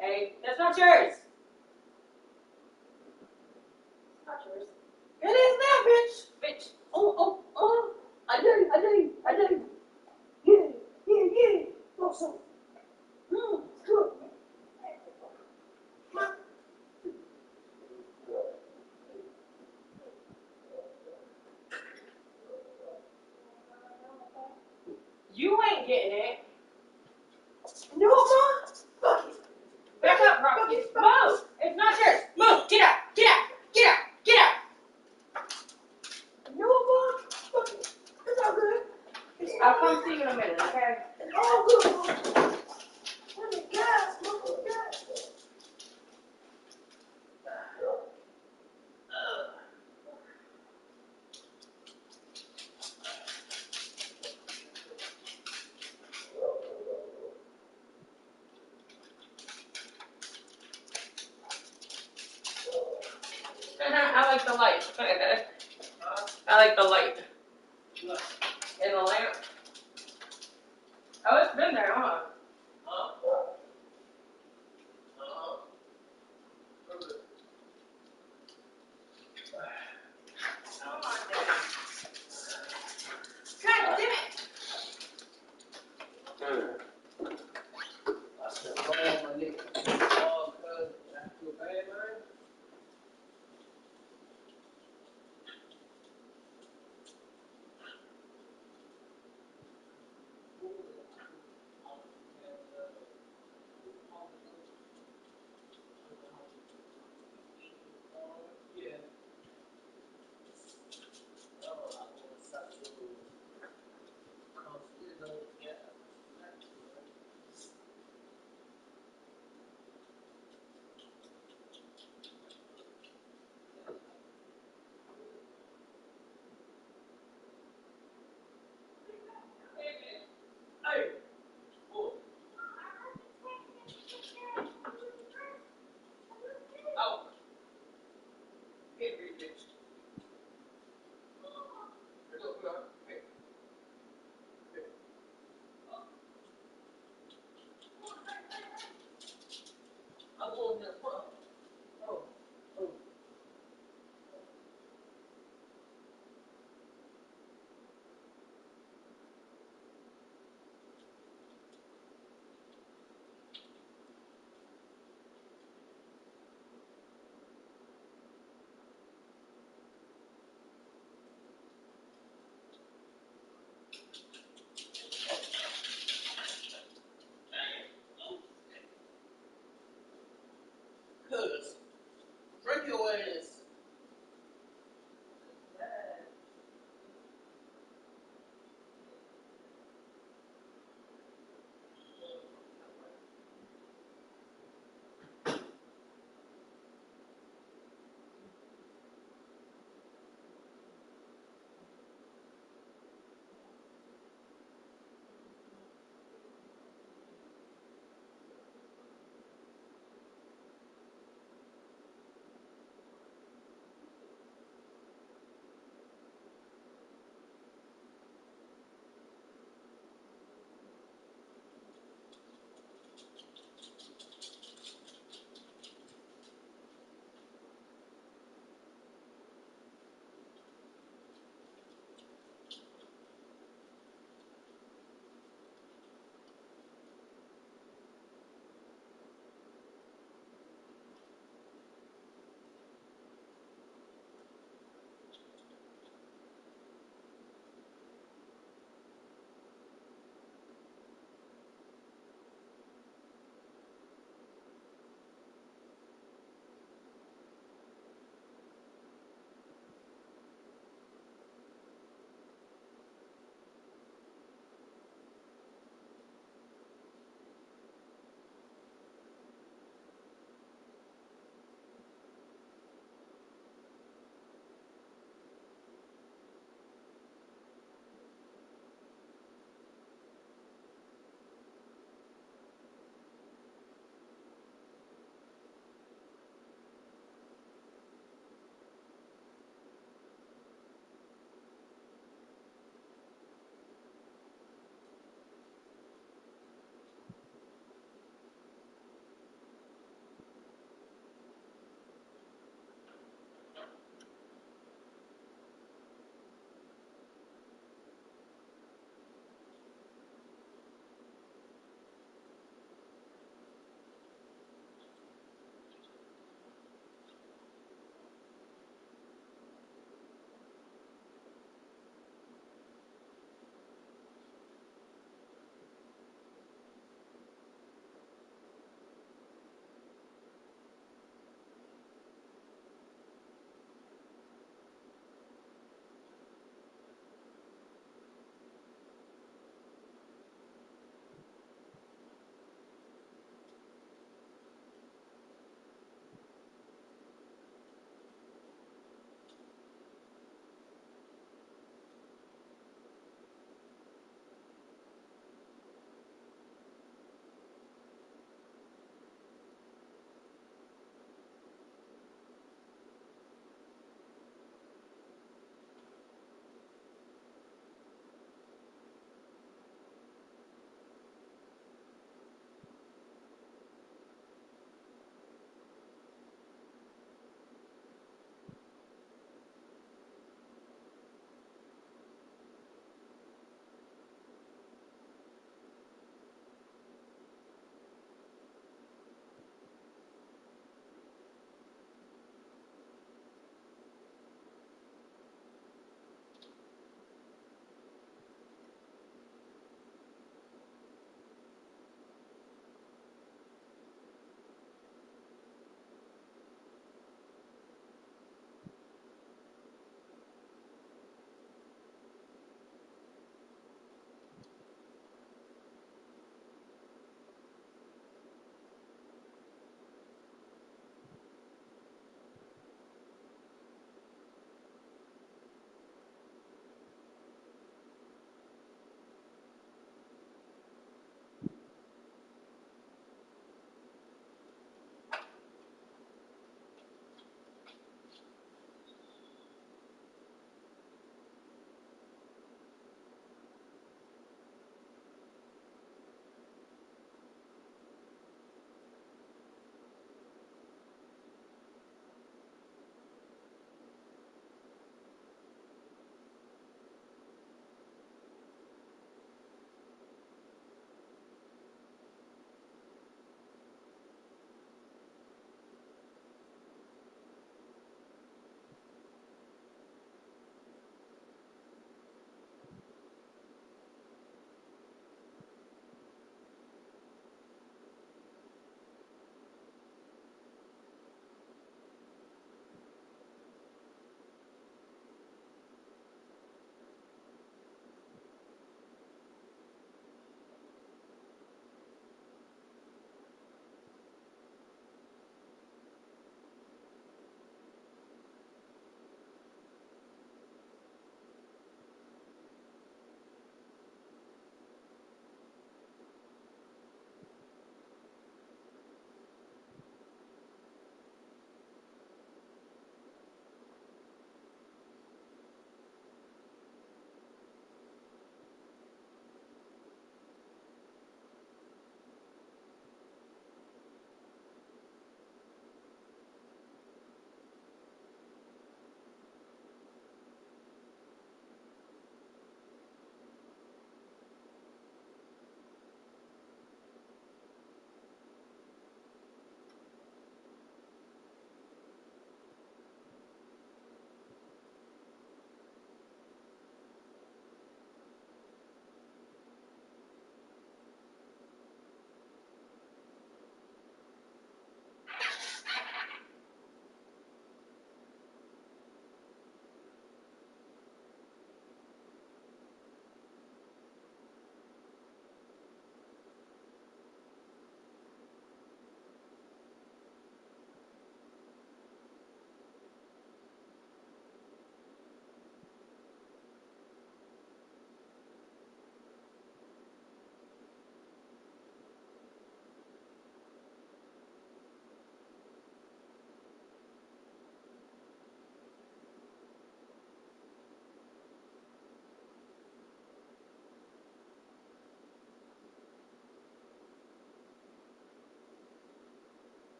Hey, that's not yours. It's not yours. It is now, bitch. Bitch. Oh. I do. Yeah. Awesome. Good. You ain't getting it. No, Mom. Fuck it. Back up, Rocky. Move. It's not yours. Move. Get out. No, Mom. Fuck it. It's all good. I'll come see you in a minute, okay? It's all good, Mom. Let me gas, Mom. I like the light. I like the light. And the lamp. Oh, it's been there, huh? God damn it!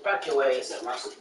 Back your ass up, Russell.